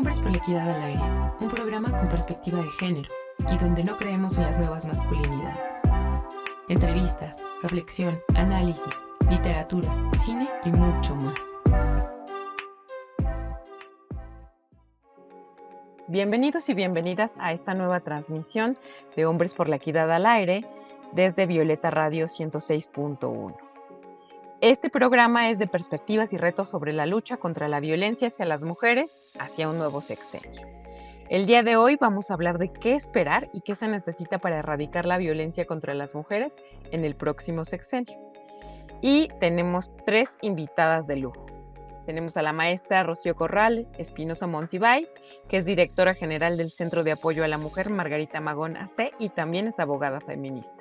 Hombres por la Equidad al Aire, un programa con perspectiva de género y donde no creemos en las nuevas masculinidades. Entrevistas, reflexión, análisis, literatura, cine y mucho más. Bienvenidos y bienvenidas a esta nueva transmisión de Hombres por la Equidad al Aire desde Violeta Radio 106.1. Este programa es de perspectivas y retos sobre la lucha contra la violencia hacia las mujeres hacia un nuevo sexenio. El día de hoy vamos a hablar de qué esperar y qué se necesita para erradicar la violencia contra las mujeres en el próximo sexenio. Y tenemos 3 invitadas de lujo. Tenemos a la maestra Rocío Corral Espinosa Monsiváis, que es directora general del Centro de Apoyo a la Mujer Margarita Magón AC y también es abogada feminista.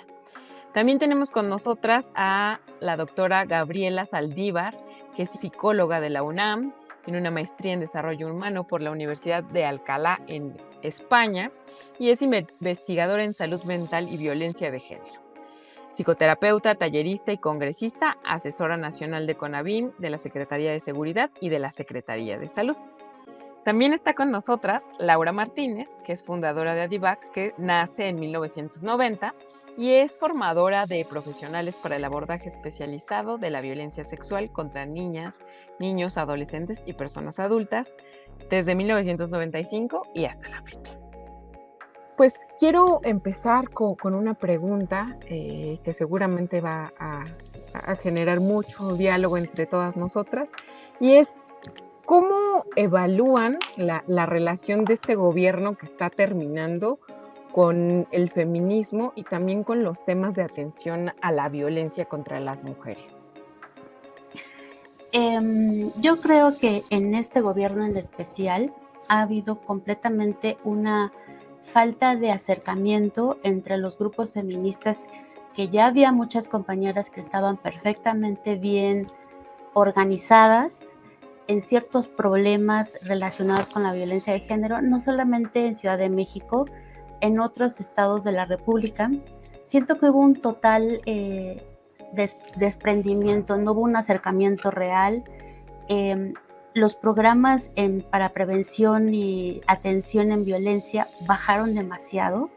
También tenemos con nosotras a la doctora Gabriela Saldívar, que es psicóloga de la UNAM, tiene una maestría en desarrollo humano por la Universidad de Alcalá en España y es investigadora en salud mental y violencia de género. Psicoterapeuta, tallerista y congresista, asesora nacional de CONAVIM, de la Secretaría de Seguridad y de la Secretaría de Salud. También está con nosotras Laura Martínez, que es fundadora de ADIVAC, que nace en 1990 y es formadora de profesionales para el abordaje especializado de la violencia sexual contra niñas, niños, adolescentes y personas adultas desde 1995 y hasta la fecha. Pues quiero empezar con una pregunta que seguramente va a generar mucho diálogo entre todas nosotras, y es ¿cómo evalúan la relación de este gobierno que está terminando con el feminismo y también con los temas de atención a la violencia contra las mujeres? Yo creo que en este gobierno en especial ha habido completamente una falta de acercamiento entre los grupos feministas, que ya había muchas compañeras que estaban perfectamente bien organizadas en ciertos problemas relacionados con la violencia de género, no solamente en Ciudad de México, en otros estados de la República. Siento que hubo un total desprendimiento, no hubo un acercamiento real. Los programas para prevención y atención en violencia bajaron demasiado.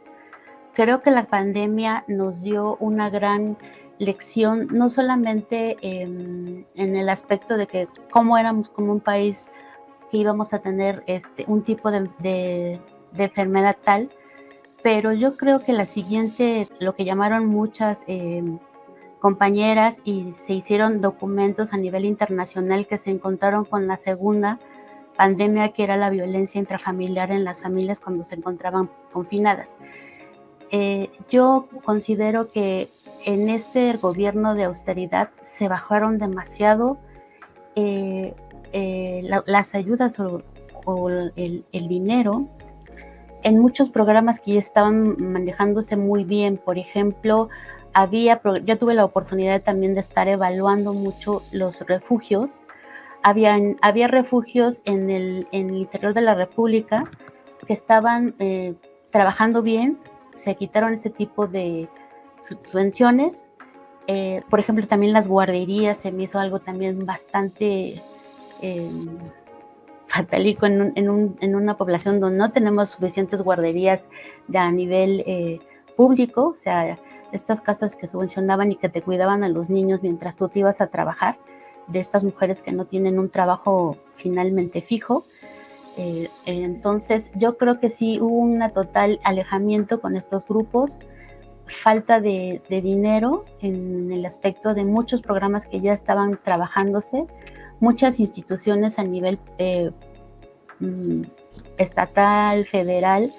Creo que la pandemia nos dio una gran lección, no solamente en el aspecto de que cómo éramos como un país que íbamos a tener un tipo de enfermedad tal, pero yo creo que la siguiente, lo que llamaron muchas compañeras y se hicieron documentos a nivel internacional que se encontraron con la segunda pandemia, que era la violencia intrafamiliar en las familias cuando se encontraban confinadas. Yo considero que en este gobierno de austeridad se bajaron demasiado las ayudas o el dinero en muchos programas que ya estaban manejándose muy bien. Por ejemplo, yo tuve la oportunidad también de estar evaluando mucho los refugios. Había refugios en el interior de la República que estaban trabajando bien, se quitaron ese tipo de subvenciones. Por ejemplo, también las guarderías se me hizo algo también bastante fatálico en una población donde no tenemos suficientes guarderías a nivel público, o sea, estas casas que subvencionaban y que te cuidaban a los niños mientras tú te ibas a trabajar, de estas mujeres que no tienen un trabajo finalmente fijo. Entonces yo creo que sí hubo un total alejamiento con estos grupos, falta de dinero en el aspecto de muchos programas que ya estaban trabajándose, muchas instituciones a nivel estatal, federal,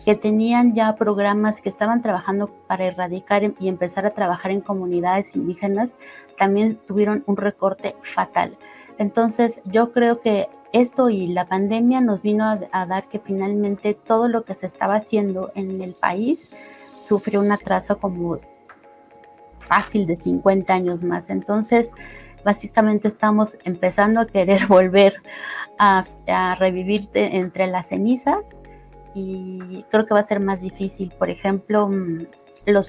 que tenían ya programas que estaban trabajando para erradicar y empezar a trabajar en comunidades indígenas, también tuvieron un recorte fatal. Entonces yo creo que esto y la pandemia nos vino a dar que finalmente todo lo que se estaba haciendo en el país sufrió un atraso como fácil de 50 años más. Entonces básicamente estamos empezando a querer volver a revivir entre las cenizas, y creo que va a ser más difícil. Por ejemplo, los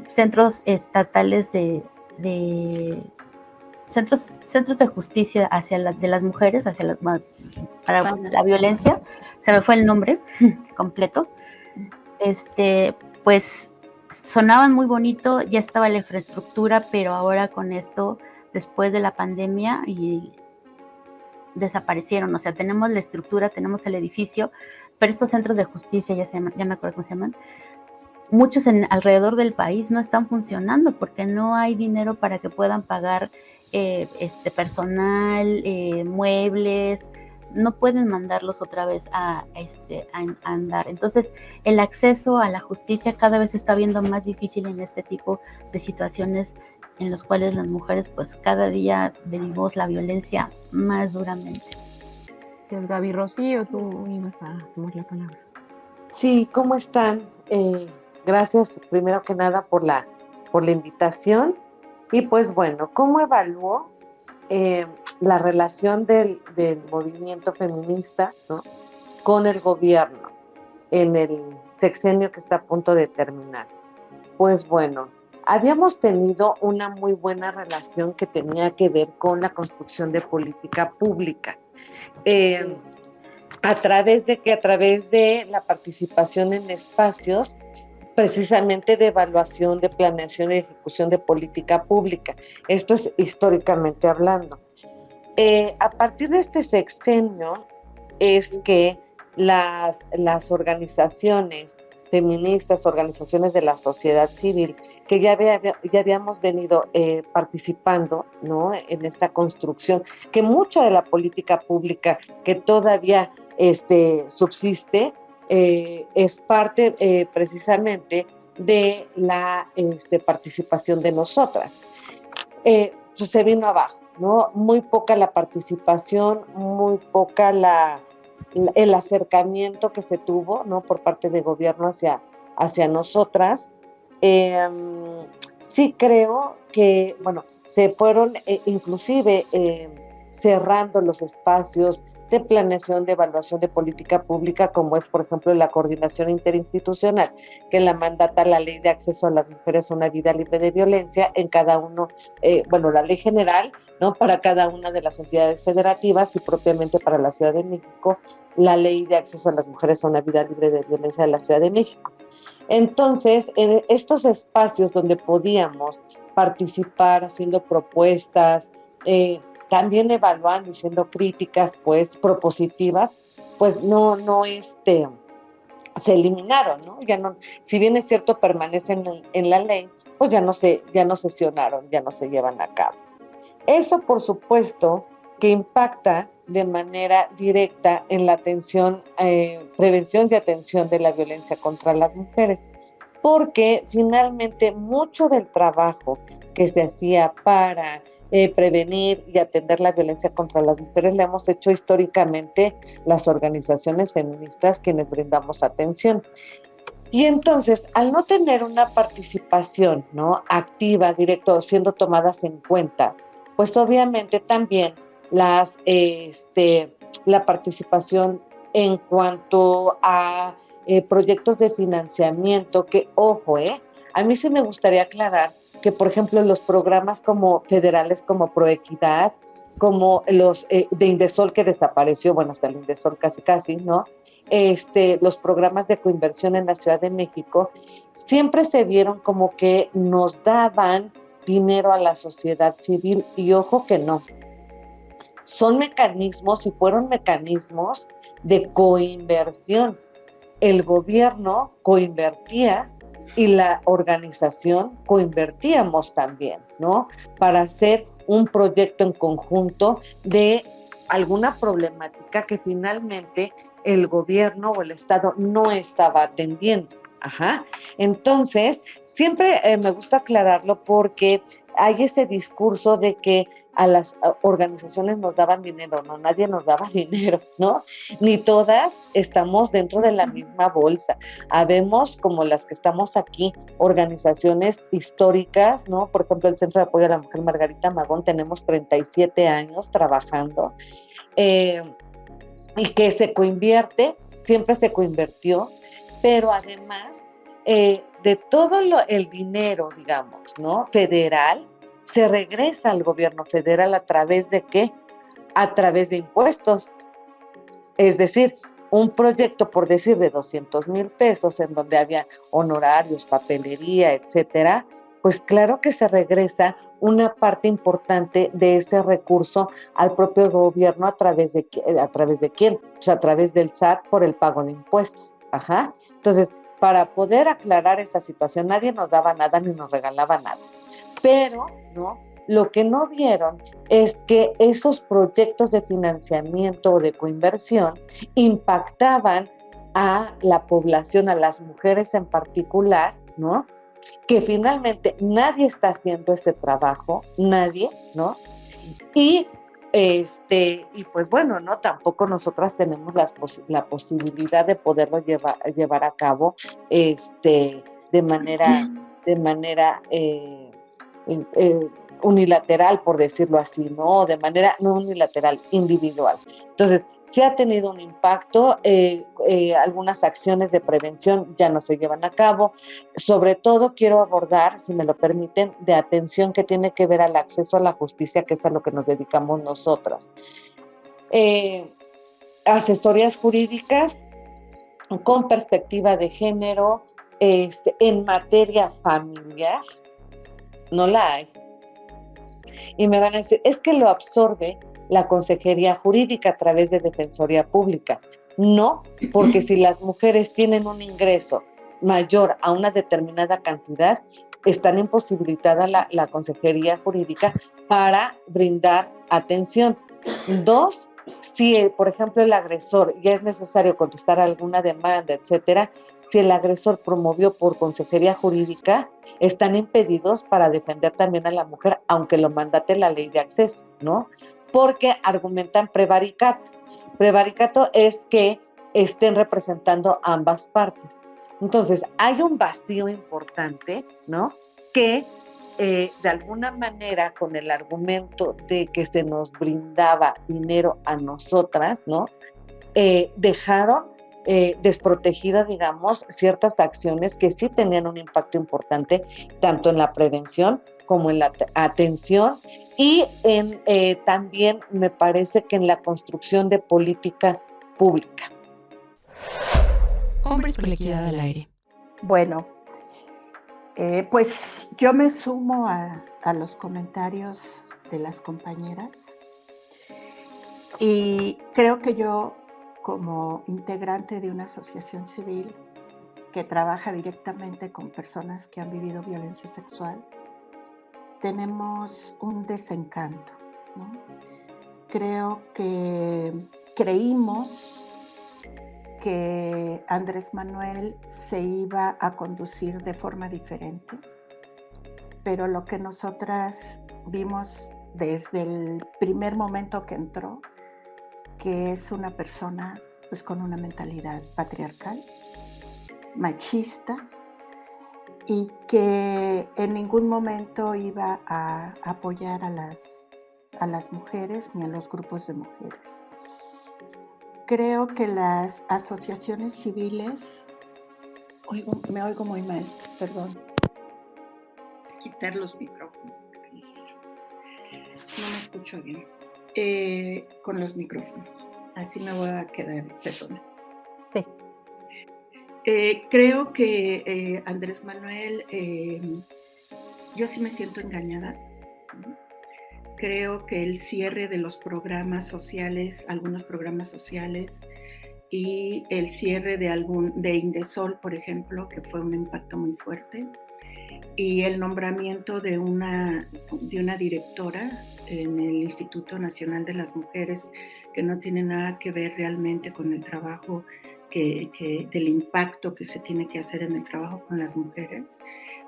centros estatales de centros de justicia de las mujeres, para la violencia, se me fue el nombre completo, pues sonaban muy bonito, ya estaba la infraestructura, pero ahora con esto, después de la pandemia, y desaparecieron. O sea, tenemos la estructura, tenemos el edificio, pero estos centros de justicia, ya me acuerdo cómo se llaman, muchos alrededor del país no están funcionando porque no hay dinero para que puedan pagar personal, muebles, no pueden mandarlos otra vez a andar. Entonces, el acceso a la justicia cada vez se está viendo más difícil en este tipo de situaciones en los cuales las mujeres, pues, cada día vivimos la violencia más duramente. Gaby. Rocío, tú ibas a tomar la palabra. Sí, ¿cómo están? Gracias, primero que nada, por la invitación. Y pues bueno, ¿cómo evalúo la relación del movimiento feminista, ¿no?, con el gobierno en el sexenio que está a punto de terminar? Pues bueno, habíamos tenido una muy buena relación que tenía que ver con la construcción de política pública. A través de la participación en espacios precisamente de evaluación, de planeación y ejecución de política pública. Esto es históricamente hablando. A partir de este sexenio es que las organizaciones feministas, organizaciones de la sociedad civil, que ya habíamos venido participando, ¿no?, en esta construcción, que mucha de la política pública que todavía subsiste es parte precisamente de la participación de nosotras. Pues se vino abajo, ¿no? Muy poca la participación, muy poca el acercamiento que se tuvo, ¿no?, por parte del gobierno hacia nosotras. Sí creo que, bueno, se fueron inclusive cerrando los espacios de planeación, de evaluación de política pública, como es, por ejemplo, la coordinación interinstitucional, que la mandata la Ley de Acceso a las Mujeres a una Vida Libre de Violencia en cada uno, la ley general, ¿no?, para cada una de las entidades federativas y propiamente para la Ciudad de México, la Ley de Acceso a las Mujeres a una Vida Libre de Violencia de la Ciudad de México. Entonces, en estos espacios donde podíamos participar haciendo propuestas, también evaluando y siendo críticas, pues, propositivas, pues no se eliminaron, ¿no? Ya no, si bien es cierto, permanecen en la ley, pues ya no sesionaron, ya no se llevan a cabo. Eso, por supuesto, que impacta de manera directa en la prevención y atención de la violencia contra las mujeres, porque finalmente mucho del trabajo que se hacía para prevenir y atender la violencia contra las mujeres la hemos hecho históricamente las organizaciones feministas quienes brindamos atención. Y entonces, al no tener una participación, ¿no?, activa, directa, siendo tomadas en cuenta, pues obviamente también la participación en cuanto a proyectos de financiamiento, que, ojo, a mí sí me gustaría aclarar que, por ejemplo, los programas como federales como Proequidad, como los de Indesol, que desapareció, bueno, hasta el Indesol casi, ¿no?, los programas de coinversión en la Ciudad de México, siempre se vieron como que nos daban dinero a la sociedad civil, y ojo que no. Son mecanismos y fueron mecanismos de coinversión. El gobierno coinvertía y la organización coinvertíamos también, ¿no?, para hacer un proyecto en conjunto de alguna problemática que finalmente el gobierno o el Estado no estaba atendiendo. Entonces, siempre me gusta aclararlo porque hay ese discurso de que a las organizaciones nos daban dinero. No, nadie nos daba dinero, ¿no? Ni todas estamos dentro de la misma bolsa. Habemos, como las que estamos aquí, organizaciones históricas, ¿no? Por ejemplo, el Centro de Apoyo a la Mujer Margarita Magón, tenemos 37 años trabajando, y que se coinvierte, siempre se coinvirtió, pero además de todo el dinero, digamos, ¿no?, federal, se regresa al gobierno federal ¿a través de qué? A través de impuestos. Es decir, un proyecto, por decir, de 200,000 pesos, en donde había honorarios, papelería, etcétera, pues claro que se regresa una parte importante de ese recurso al propio gobierno ¿a través de quién? Pues a través del SAT por el pago de impuestos. Ajá. Entonces, para poder aclarar esta situación, nadie nos daba nada ni nos regalaba nada. Pero, ¿no? Lo que no vieron es que esos proyectos de financiamiento o de coinversión impactaban a la población, a las mujeres en particular, ¿no? Que finalmente nadie está haciendo ese trabajo, nadie, ¿no? Y y pues bueno, ¿no? Tampoco nosotras tenemos la posibilidad de poderlo llevar a cabo de manera unilateral, por decirlo así, ¿no? De manera no unilateral, individual. Entonces, sí ha tenido un impacto, algunas acciones de prevención ya no se llevan a cabo. Sobre todo quiero abordar, si me lo permiten, de atención que tiene que ver al acceso a la justicia, que es a lo que nos dedicamos nosotras. Asesorías jurídicas con perspectiva de género, en materia familiar, no la hay. Y me van a decir, es que lo absorbe la Consejería Jurídica a través de Defensoría Pública. No, porque si las mujeres tienen un ingreso mayor a una determinada cantidad, están imposibilitada la Consejería Jurídica para brindar atención. 2, si, por ejemplo, el agresor ya es necesario contestar alguna demanda, etcétera, si el agresor promovió por Consejería Jurídica, están impedidos para defender también a la mujer, aunque lo mandate la ley de acceso, ¿no? Porque argumentan prevaricato. Prevaricato es que estén representando ambas partes. Entonces, hay un vacío importante, ¿no? Que de alguna manera, con el argumento de que se nos brindaba dinero a nosotras, ¿no? Dejaron desprotegidas, digamos, ciertas acciones que sí tenían un impacto importante, tanto en la prevención como en la atención y también me parece que en la construcción de política pública. Hombres por la Equidad al Aire. Bueno, pues yo me sumo a los comentarios de las compañeras y creo que yo, como integrante de una asociación civil que trabaja directamente con personas que han vivido violencia sexual, tenemos un desencanto, ¿no? Creo que creímos que Andrés Manuel se iba a conducir de forma diferente, pero lo que nosotras vimos desde el primer momento que entró, que es una persona pues con una mentalidad patriarcal, machista, y que en ningún momento iba a apoyar a las mujeres ni a los grupos de mujeres. Creo que las asociaciones civiles, me oigo muy mal, perdón. Quitar los micrófonos. No me escucho bien. Con los micrófonos. Así me voy a quedar, perdón. Sí. Creo que Andrés Manuel, yo sí me siento engañada. Creo que el cierre de los programas sociales, algunos programas sociales, y el cierre de Indesol, por ejemplo, que fue un impacto muy fuerte, y el nombramiento de una directora en el Instituto Nacional de las Mujeres, que no tiene nada que ver realmente con el trabajo, del impacto que se tiene que hacer en el trabajo con las mujeres,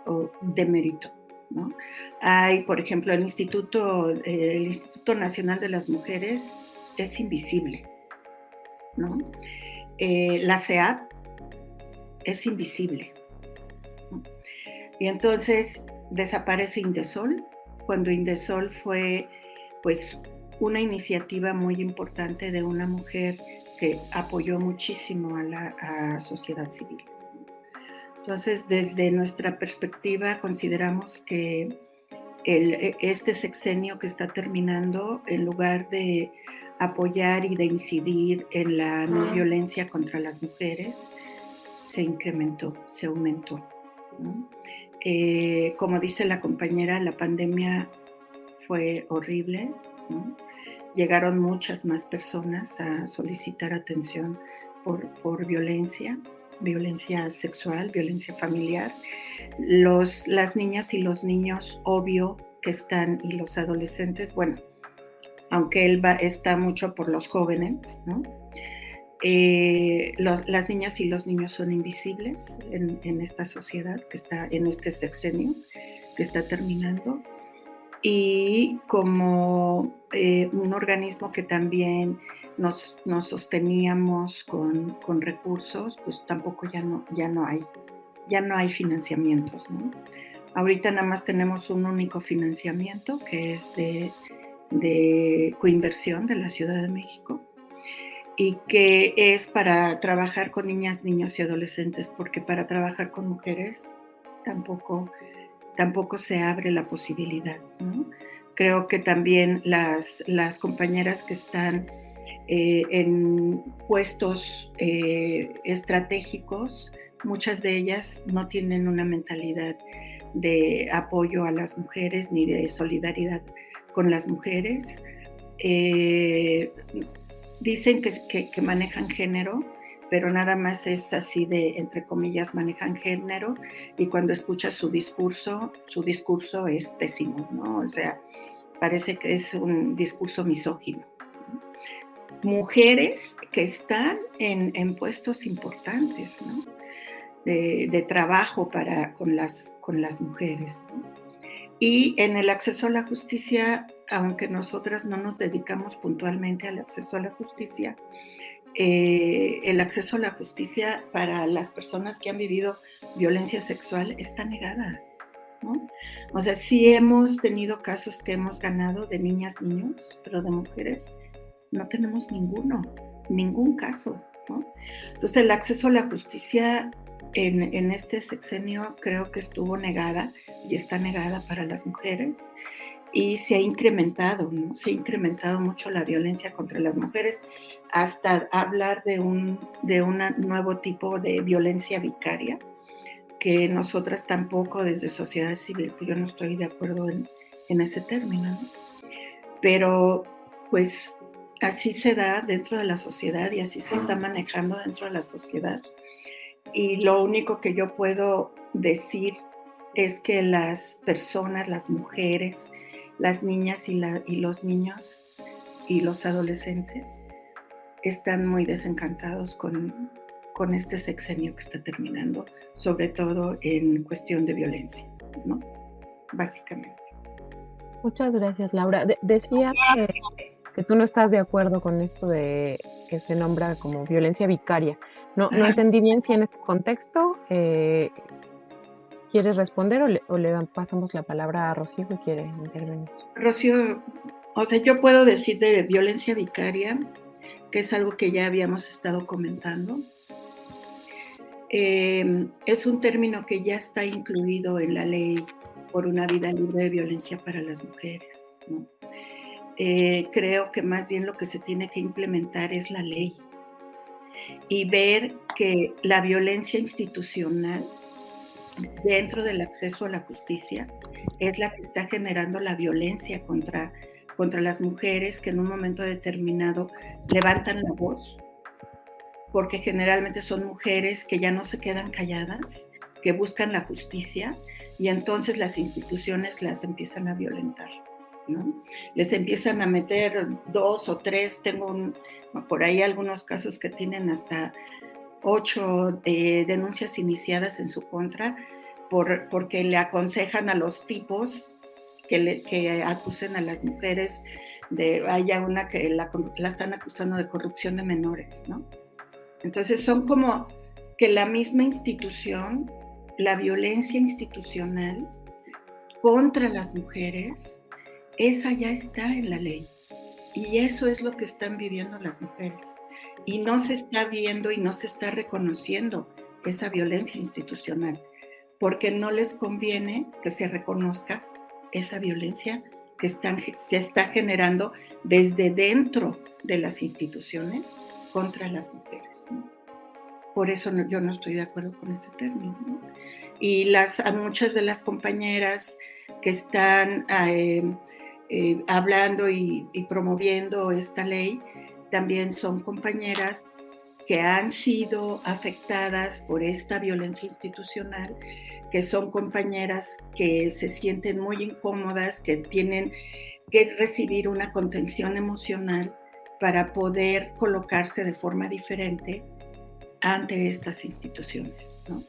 o de mérito, ¿no? Hay, por ejemplo, el Instituto Nacional de las Mujeres es invisible, ¿no? La CEAP es invisible, ¿no? Y entonces desaparece Indesol, cuando Indesol fue pues una iniciativa muy importante de una mujer que apoyó muchísimo a la sociedad civil. Entonces, desde nuestra perspectiva, consideramos que este sexenio que está terminando, en lugar de apoyar y de incidir en la no violencia contra las mujeres, se incrementó, se aumentó, ¿no? Como dice la compañera, la pandemia fue horrible, ¿no? Llegaron muchas más personas a solicitar atención por violencia sexual, violencia familiar. Las niñas y los niños, obvio que están, y los adolescentes, bueno, aunque está mucho por los jóvenes, ¿no? Las niñas y los niños son invisibles en esta sociedad que está en este sexenio que está terminando, y como un organismo que también nos sosteníamos con recursos, pues tampoco ya no hay financiamientos, ¿no? Ahorita nada más tenemos un único financiamiento, que es de Coinversión de la Ciudad de México, y que es para trabajar con niñas, niños y adolescentes, porque para trabajar con mujeres tampoco se abre la posibilidad, ¿no? Creo que también las compañeras que están en puestos estratégicos, muchas de ellas no tienen una mentalidad de apoyo a las mujeres ni de solidaridad con las mujeres. Dicen que manejan género, pero nada más es así de, entre comillas, manejan género, y cuando escuchas su discurso es pésimo, ¿no? O sea, parece que es un discurso misógino. Mujeres que están en puestos importantes, ¿no? De trabajo con las mujeres, ¿no? Y en el acceso a la justicia, aunque nosotras no nos dedicamos puntualmente al acceso a la justicia, el acceso a la justicia para las personas que han vivido violencia sexual está negada, ¿no? O sea, sí hemos tenido casos que hemos ganado de niñas, niños, pero de mujeres no tenemos ningún caso, ¿no? Entonces, el acceso a la justicia en este sexenio creo que estuvo negada y está negada para las mujeres, y se ha incrementado, ¿no? Se ha incrementado mucho la violencia contra las mujeres, hasta hablar de un nuevo tipo de violencia vicaria, que nosotras tampoco desde sociedad civil, pues yo no estoy de acuerdo en ese término, ¿no? Pero pues así se da dentro de la sociedad y así se está manejando dentro de la sociedad. Y lo único que yo puedo decir es que las personas, las mujeres, las niñas y los niños y los adolescentes están muy desencantados con este sexenio que está terminando, sobre todo en cuestión de violencia, ¿no? Básicamente. Muchas gracias, Laura. Decías que tú no estás de acuerdo con esto de que se nombra como violencia vicaria. No entendí bien si en este contexto quieres responder o le pasamos la palabra a Rocío, que quiere intervenir. Rocío, o sea, yo puedo decir de violencia vicaria, que es algo que ya habíamos estado comentando. Es un término que ya está incluido en la ley por una vida libre de violencia para las mujeres, ¿no? Creo que más bien lo que se tiene que implementar es la ley y ver que la violencia institucional dentro del acceso a la justicia es la que está generando la violencia contra las mujeres que en un momento determinado levantan la voz, porque generalmente son mujeres que ya no se quedan calladas, que buscan la justicia, y entonces las instituciones las empiezan a violentar, ¿no? Les empiezan a meter 2 o 3, por ahí algunos casos que tienen hasta 8 denuncias iniciadas en su contra, porque le aconsejan a los tipos que acusen a las mujeres haya una que la están acusando de corrupción de menores, ¿no? Entonces son como que la misma institución, la violencia institucional contra las mujeres, esa ya está en la ley. Y eso es lo que están viviendo las mujeres. Y no se está viendo y no se está reconociendo esa violencia institucional, porque no les conviene que se reconozca esa violencia que se está generando desde dentro de las instituciones contra las mujeres, ¿no? Por eso yo no estoy de acuerdo con ese término, ¿no? Y a muchas de las compañeras que están hablando y promoviendo esta ley también son compañeras que han sido afectadas por esta violencia institucional, que son compañeras que se sienten muy incómodas, que tienen que recibir una contención emocional para poder colocarse de forma diferente ante estas instituciones, ¿no?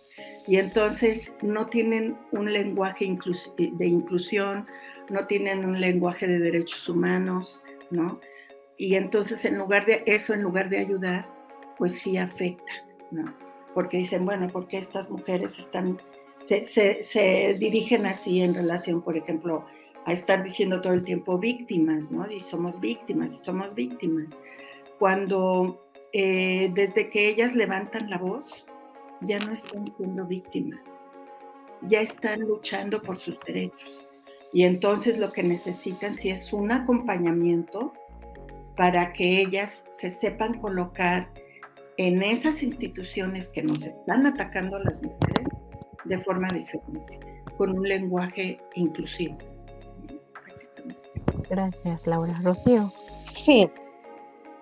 Y entonces no tienen un lenguaje de inclusión, no tienen un lenguaje de derechos humanos, ¿no? Y entonces en lugar de ayudar, pues sí afecta, ¿no? Porque dicen, bueno, ¿por qué estas mujeres se dirigen así en relación, por ejemplo, a estar diciendo todo el tiempo víctimas, ¿no? Y somos víctimas, cuando desde que ellas levantan la voz, ya no están siendo víctimas, ya están luchando por sus derechos. Y entonces lo que necesitan sí es un acompañamiento para que ellas se sepan colocar en esas instituciones que nos están atacando a las mujeres de forma diferente, con un lenguaje inclusivo. Gracias, Laura. Rocío. Sí,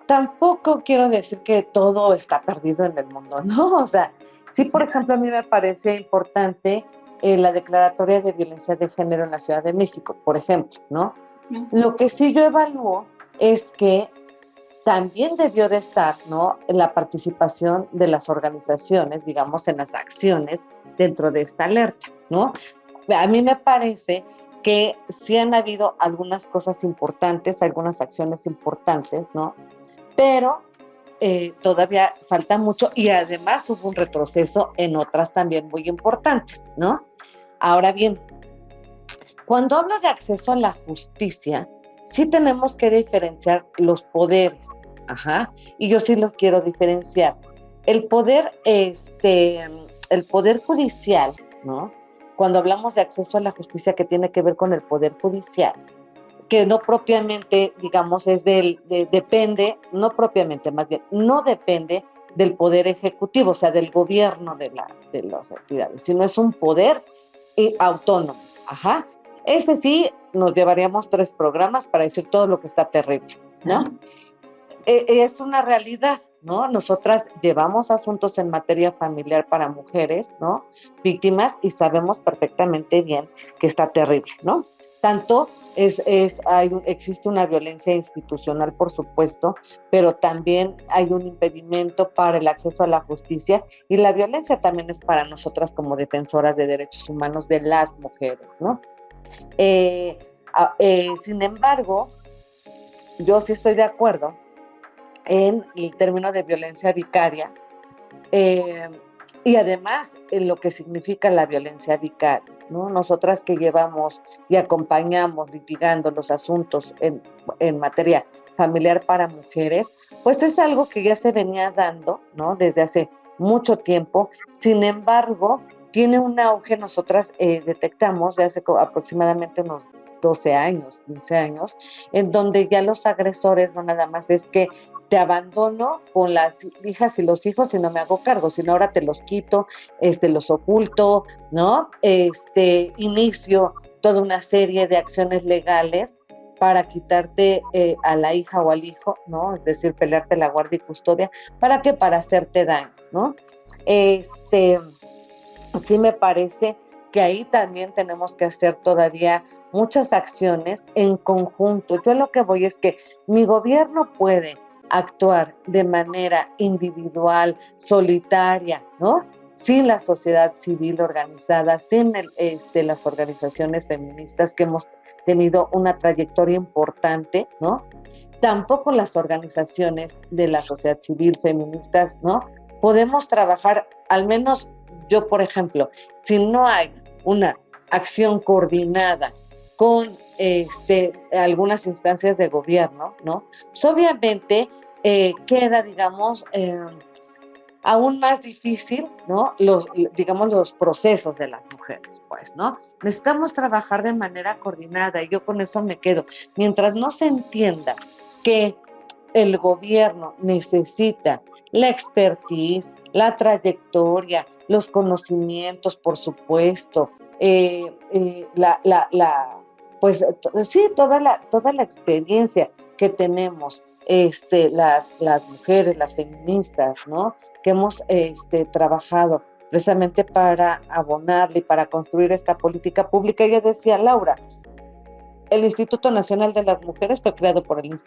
tampoco quiero decir que todo está perdido en el mundo, ¿no? O sea, sí, por ejemplo, a mí me parece importante la declaratoria de violencia de género en la Ciudad de México, por ejemplo, ¿no? Lo que sí yo evalúo es que también debió de estar, ¿no?, en la participación de las organizaciones, digamos, en las acciones dentro de esta alerta, ¿no? A mí me parece que sí han habido algunas cosas importantes, algunas acciones importantes, ¿no? Pero todavía falta mucho y además hubo un retroceso en otras también muy importantes, ¿no? Ahora bien, cuando hablo de acceso a la justicia, sí tenemos que diferenciar los poderes, y yo sí los quiero diferenciar. El poder judicial, ¿no? Cuando hablamos de acceso a la justicia que tiene que ver con el poder judicial, que no propiamente, digamos, depende, no propiamente, más bien, no depende del poder ejecutivo, o sea, del gobierno de las entidades, sino es un poder autónomo, Ese sí, nos llevaríamos 3 programas para decir todo lo que está terrible, ¿no? Es una realidad, ¿no? Nosotras llevamos asuntos en materia familiar para mujeres, ¿no?, víctimas, y sabemos perfectamente bien que está terrible, ¿no? Tanto existe una violencia institucional, por supuesto, pero también hay un impedimento para el acceso a la justicia, y la violencia también es para nosotras como defensoras de derechos humanos de las mujeres, ¿no? Sin embargo, yo sí estoy de acuerdo en el término de violencia vicaria, y además en lo que significa la violencia vicaria, ¿no? Nosotras que llevamos y acompañamos litigando los asuntos en materia familiar para mujeres, pues es algo que ya se venía dando, ¿no?, desde hace mucho tiempo. Sin embargo, tiene un auge. Nosotras detectamos de hace aproximadamente unos 12 años, 15 años, en donde ya los agresores no nada más es que te abandono con las hijas y los hijos y no me hago cargo, sino ahora te los quito, los oculto, ¿no? Inicio toda una serie de acciones legales para quitarte a la hija o al hijo, ¿no? Es decir, pelearte la guardia y custodia. ¿Para qué? Para hacerte daño, ¿no? Sí me parece que ahí también tenemos que hacer todavía muchas acciones en conjunto. Yo lo que voy es que mi gobierno puede actuar de manera individual, solitaria, ¿no?, sin la sociedad civil organizada, sin las organizaciones feministas que hemos tenido una trayectoria importante, ¿no? Tampoco las organizaciones de la sociedad civil feministas, ¿no? Podemos trabajar, al menos yo, por ejemplo, si no hay una acción coordinada con algunas instancias de gobierno, ¿no?, pues obviamente queda, digamos, aún más difícil, ¿no? Digamos, los procesos de las mujeres, pues, ¿no? Necesitamos trabajar de manera coordinada y yo con eso me quedo. Mientras no se entienda que el gobierno necesita la expertise, la trayectoria, los conocimientos, por supuesto, pues sí, toda la experiencia que tenemos las mujeres, las feministas, ¿no? Que hemos trabajado precisamente para abonarle y para construir esta política pública. Ya decía Laura, el Instituto Nacional de las Mujeres fue creado por el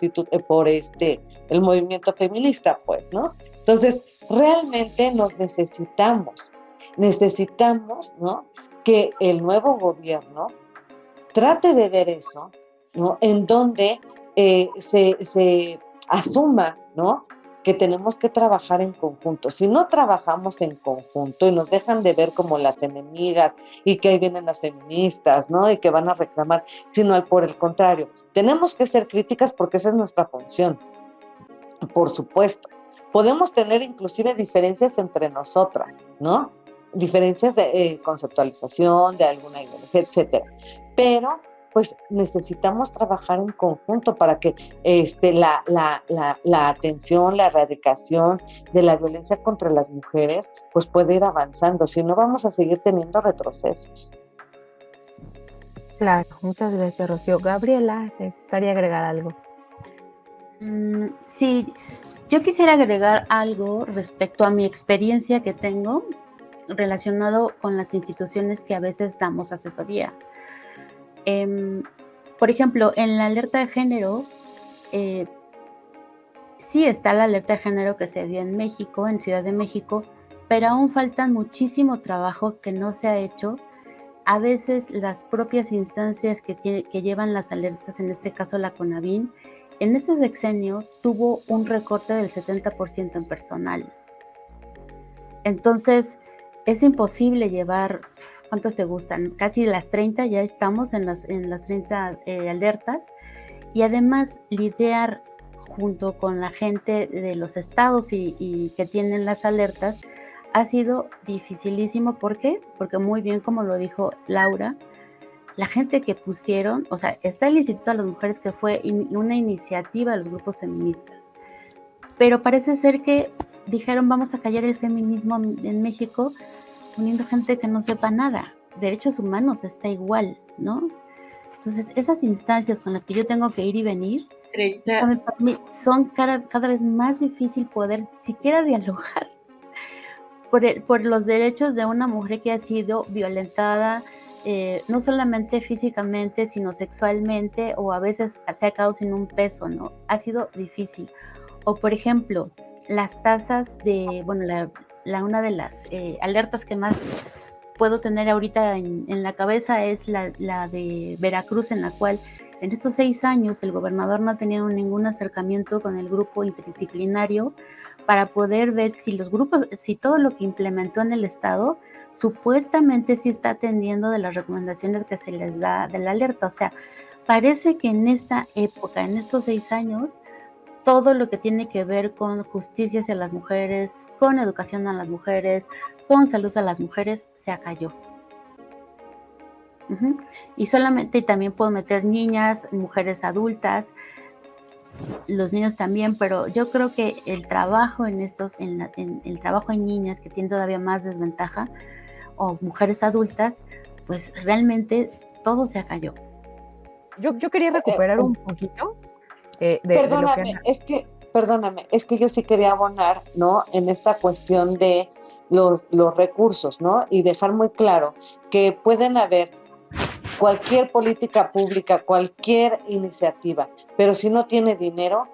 movimiento feminista, pues, ¿no? Entonces, realmente nos necesitamos, ¿no? Que el nuevo gobierno trate de ver eso, ¿no? En donde se asuma, ¿no? Que tenemos que trabajar en conjunto. Si no trabajamos en conjunto y nos dejan de ver como las enemigas y que ahí vienen las feministas, ¿no? Y que van a reclamar, sino por el contrario, tenemos que ser críticas porque esa es nuestra función, por supuesto. Podemos tener inclusive diferencias entre nosotras, ¿no? Diferencias de conceptualización, de alguna ideología, etcétera. Pero pues necesitamos trabajar en conjunto para que la atención, la erradicación de la violencia contra las mujeres pues pueda ir avanzando, si no vamos a seguir teniendo retrocesos. Claro, muchas gracias, Rocío. Gabriela, ¿te gustaría agregar algo? Sí, yo quisiera agregar algo respecto a mi experiencia que tengo relacionado con las instituciones que a veces damos asesoría. Por ejemplo, en la alerta de género, sí está la alerta de género que se dio en México, en Ciudad de México, pero aún falta muchísimo trabajo que no se ha hecho. A veces las propias instancias que llevan las alertas, en este caso la CONAVIN, en este sexenio tuvo un recorte del 70% en personal. Entonces, es imposible llevar, ¿cuántos te gustan? Casi las 30, ya estamos en las 30 alertas, y además lidiar junto con la gente de los estados y que tienen las alertas ha sido dificilísimo. ¿Por qué? Porque muy bien, como lo dijo Laura, la gente que pusieron, o sea, está el Instituto de las Mujeres, que fue una iniciativa de los grupos feministas, pero parece ser que dijeron vamos a callar el feminismo en México poniendo gente que no sepa nada. Derechos humanos está igual, ¿no? Entonces, esas instancias con las que yo tengo que ir y venir, para mí son cada vez más difícil poder siquiera dialogar por los derechos de una mujer que ha sido violentada, no solamente físicamente, sino sexualmente, o a veces se ha quedado sin un peso, ¿no? Ha sido difícil. O, por ejemplo, las tasas de, bueno, una de las alertas que más puedo tener ahorita en la cabeza es la de Veracruz, en la cual en estos 6 años el gobernador no ha tenido ningún acercamiento con el grupo interdisciplinario para poder ver si todo lo que implementó en el estado supuestamente sí está atendiendo de las recomendaciones que se les da de la alerta. O sea, parece que en esta época, en estos 6 años, todo lo que tiene que ver con justicia hacia las mujeres, con educación a las mujeres, con salud a las mujeres, se acalló. Y solamente también puedo meter niñas, mujeres adultas, los niños también, pero yo creo que el trabajo el trabajo en niñas que tienen todavía más desventaja, o mujeres adultas, pues realmente todo se acalló. Yo quería recuperar un poquito perdóname, es que yo sí quería abonar, ¿no? En esta cuestión de los recursos, ¿no? Y dejar muy claro que pueden haber cualquier política pública, cualquier iniciativa, pero si no tiene dinero,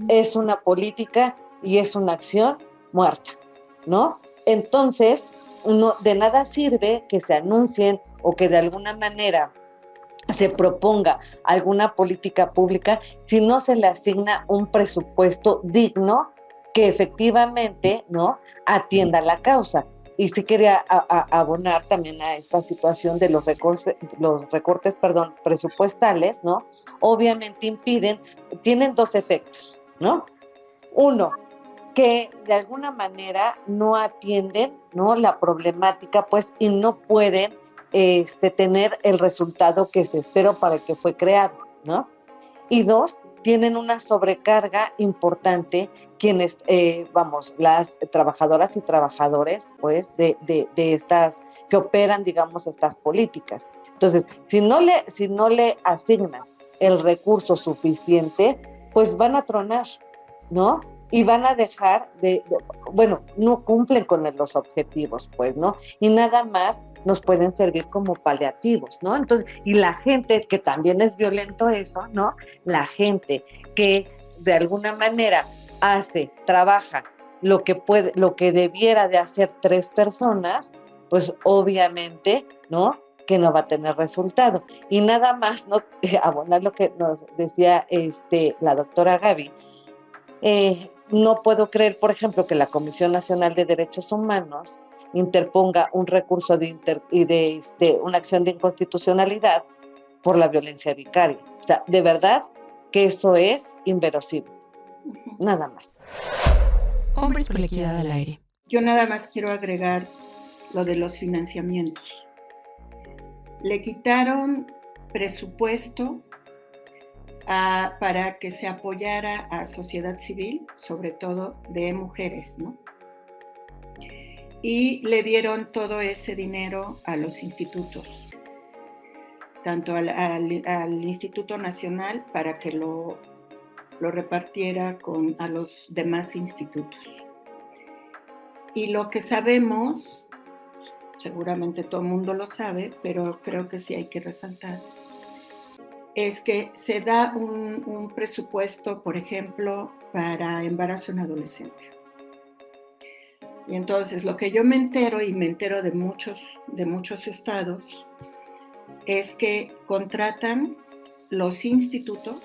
es una política y es una acción muerta, ¿no? Entonces, de nada sirve que se anuncien o que de alguna manera se proponga alguna política pública si no se le asigna un presupuesto digno que efectivamente, ¿no?, atienda la causa. Y sí quería abonar también a esta situación de los recortes presupuestales, ¿no? Obviamente tienen 2 efectos, ¿no? Uno, que de alguna manera no atienden, ¿no?, la problemática, pues, y no pueden tener el resultado que se esperó para el que fue creado, ¿no? Y dos, tienen una sobrecarga importante quienes, las trabajadoras y trabajadores, pues, de estas, que operan, digamos, estas políticas. Entonces, si no le asignas el recurso suficiente, pues van a tronar, ¿no? Y van a dejar no cumplen con los objetivos, pues, ¿no? Y nada más nos pueden servir como paliativos, ¿no? Entonces, y la gente, que también es violento eso, ¿no? La gente que de alguna manera trabaja lo que debiera de hacer 3 personas, pues obviamente, ¿no?, que no va a tener resultado. Y nada más, ¿no?, abonar lo que nos decía la doctora Gaby, no puedo creer, por ejemplo, que la Comisión Nacional de Derechos Humanos interponga un recurso de una acción de inconstitucionalidad por la violencia vicaria. O sea, de verdad que eso es inverosímil. Nada más. Hombres por la Equidad al Aire. Yo nada más quiero agregar lo de los financiamientos. Le quitaron presupuesto para que se apoyara a sociedad civil, sobre todo de mujeres, ¿no? Y le dieron todo ese dinero a los institutos, tanto al Instituto Nacional para que lo repartiera a los demás institutos. Y lo que sabemos, seguramente todo el mundo lo sabe, pero creo que sí hay que resaltar, es que se da un presupuesto, por ejemplo, para embarazo en adolescente. Y entonces lo que yo me entero de muchos estados, es que contratan los institutos,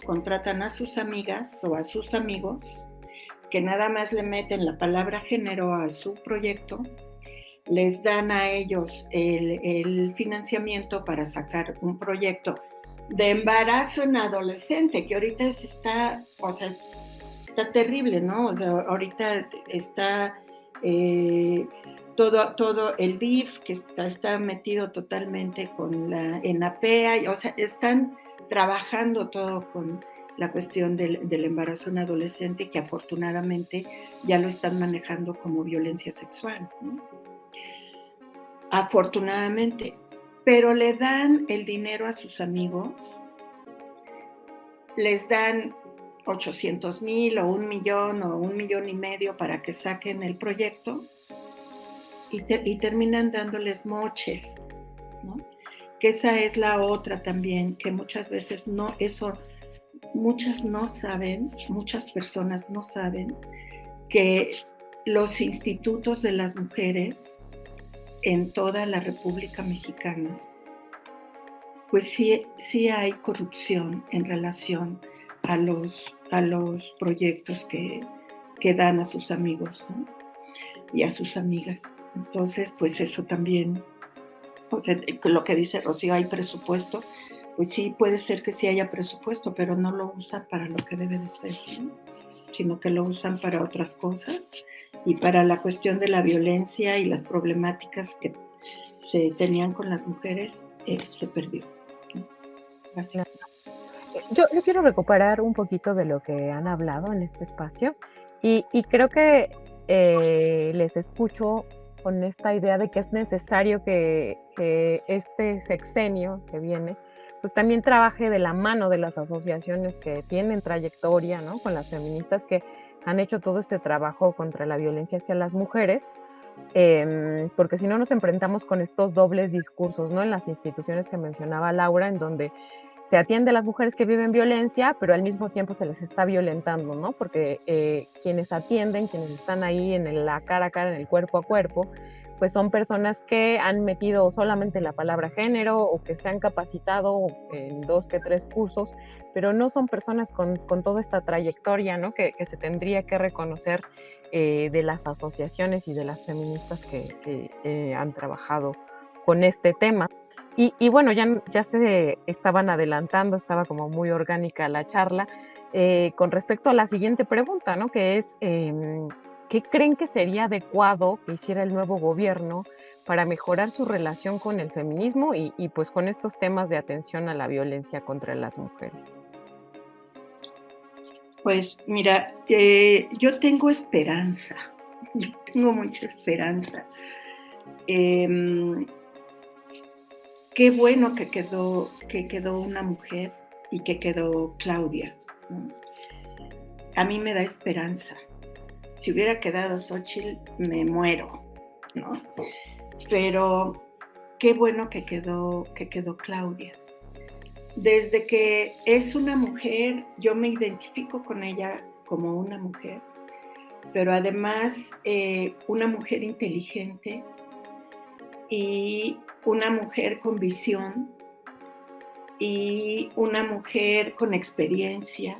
contratan a sus amigas o a sus amigos, que nada más le meten la palabra género a su proyecto, les dan a ellos el financiamiento para sacar un proyecto de embarazo en adolescente, que ahorita está terrible, ¿no? O sea, ahorita está todo el DIF, que está metido totalmente con la ENAPEA, o sea, están trabajando todo con la cuestión del embarazo en adolescente, que afortunadamente ya lo están manejando como violencia sexual, ¿no? Afortunadamente, pero le dan el dinero a sus amigos, les dan 800,000 o 1,000,000 o 1,500,000 para que saquen el proyecto y terminan dándoles moches, ¿no? Que esa es la otra también, que muchas veces muchas personas no saben que los institutos de las mujeres en toda la República Mexicana, pues sí hay corrupción en relación a los proyectos que dan a sus amigos, ¿no?, y a sus amigas. Entonces, pues eso también, o sea, lo que dice Rocío, hay presupuesto, pues sí, puede ser que sí haya presupuesto, pero no lo usan para lo que debe de ser, ¿no?, sino que lo usan para otras cosas, y para la cuestión de la violencia y las problemáticas que se tenían con las mujeres, se perdió. Gracias. Yo quiero recuperar un poquito de lo que han hablado en este espacio y creo que les escucho con esta idea de que es necesario que este sexenio que viene, pues también trabaje de la mano de las asociaciones que tienen trayectoria, ¿no?, con las feministas que han hecho todo este trabajo contra la violencia hacia las mujeres, porque si no nos enfrentamos con estos dobles discursos, ¿no?, en las instituciones que mencionaba Laura, en donde se atiende a las mujeres que viven violencia, pero al mismo tiempo se les está violentando, ¿no? Porque quienes atienden, quienes están ahí en la cara a cara, en el cuerpo a cuerpo, pues son personas que han metido solamente la palabra género o que se han capacitado en 2 que 3 cursos, pero no son personas con toda esta trayectoria, ¿no?, que se tendría que reconocer de las asociaciones y de las feministas que han trabajado con este tema. Y bueno, ya se estaban adelantando, estaba como muy orgánica la charla, con respecto a la siguiente pregunta, ¿no? Que es, ¿qué creen que sería adecuado que hiciera el nuevo gobierno para mejorar su relación con el feminismo y pues con estos temas de atención a la violencia contra las mujeres? Pues mira, yo tengo esperanza, yo tengo mucha esperanza. Em, Qué bueno que quedó una mujer y que quedó Claudia, ¿no? A mí me da esperanza. Si hubiera quedado Xóchitl, me muero, ¿no? Pero qué bueno que quedó Claudia. Desde que es una mujer, yo me identifico con ella como una mujer, pero además una mujer inteligente y una mujer con visión y una mujer con experiencia,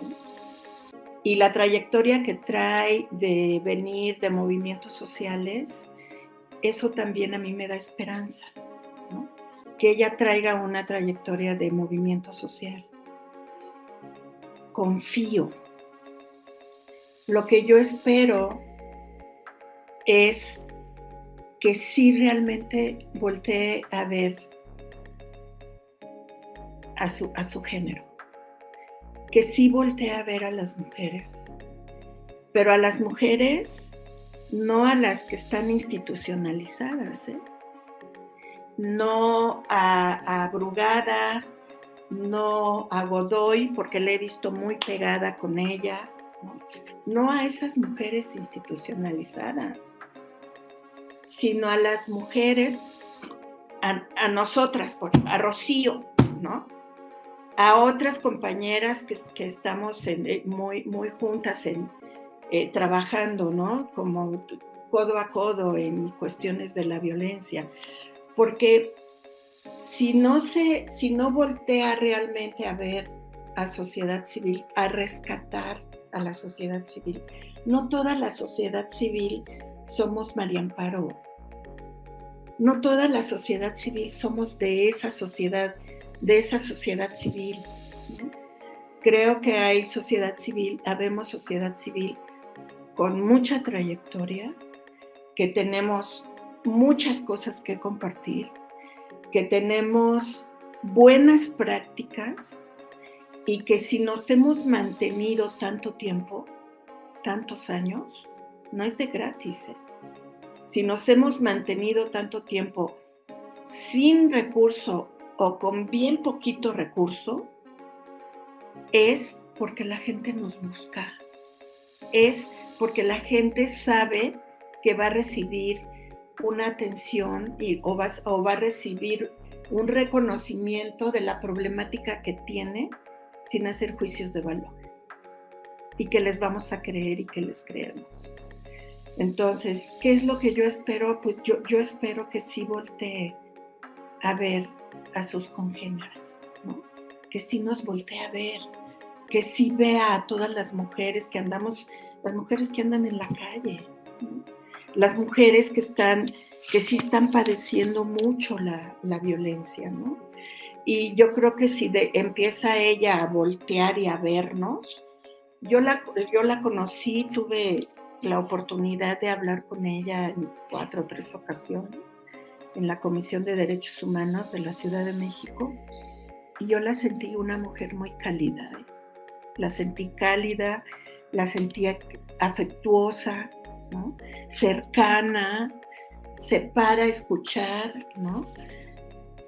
¿no? Y la trayectoria que trae de venir de movimientos sociales, eso también a mí me da esperanza, ¿no? Que ella traiga una trayectoria de movimiento social. Confío. Lo que yo espero es que sí realmente voltee a ver a su género, que sí voltee a ver a las mujeres, pero a las mujeres no a las que están institucionalizadas, no a Brugada, no a Godoy, porque la he visto muy pegada con ella, no a esas mujeres institucionalizadas, sino a las mujeres, a nosotras, a Rocío, ¿no? A otras compañeras que estamos muy, muy juntas trabajando, ¿no? Como codo a codo en cuestiones de la violencia. Porque si no voltea realmente a ver a sociedad civil, a rescatar a la sociedad civil, no toda la sociedad civil somos María Amparo, no toda la sociedad civil somos de esa sociedad civil, ¿no? Creo que hay sociedad civil, habemos sociedad civil con mucha trayectoria, que tenemos muchas cosas que compartir, que tenemos buenas prácticas y que si nos hemos mantenido tanto tiempo, tantos años, no es de gratis, Si nos hemos mantenido tanto tiempo sin recurso o con bien poquito recurso, es porque la gente nos busca, es porque la gente sabe que va a recibir una atención o va a recibir un reconocimiento de la problemática que tiene sin hacer juicios de valor y que les vamos a creer y que les creemos. Entonces, ¿qué es lo que yo espero? Pues yo espero que sí voltee a ver a sus congéneres, ¿no? Que sí nos voltee a ver, que sí vea a todas las mujeres que andamos, las mujeres que andan en la calle, ¿no? Las mujeres que sí están padeciendo mucho la violencia, ¿no? Y yo creo que si empieza ella a voltear y a vernos, yo la conocí, tuve la oportunidad de hablar con ella en 4 o 3 ocasiones en la Comisión de Derechos Humanos de la Ciudad de México, y yo la sentí una mujer muy cálida, la sentí cálida, la sentía afectuosa, ¿no? Cercana, se para a escuchar, ¿no?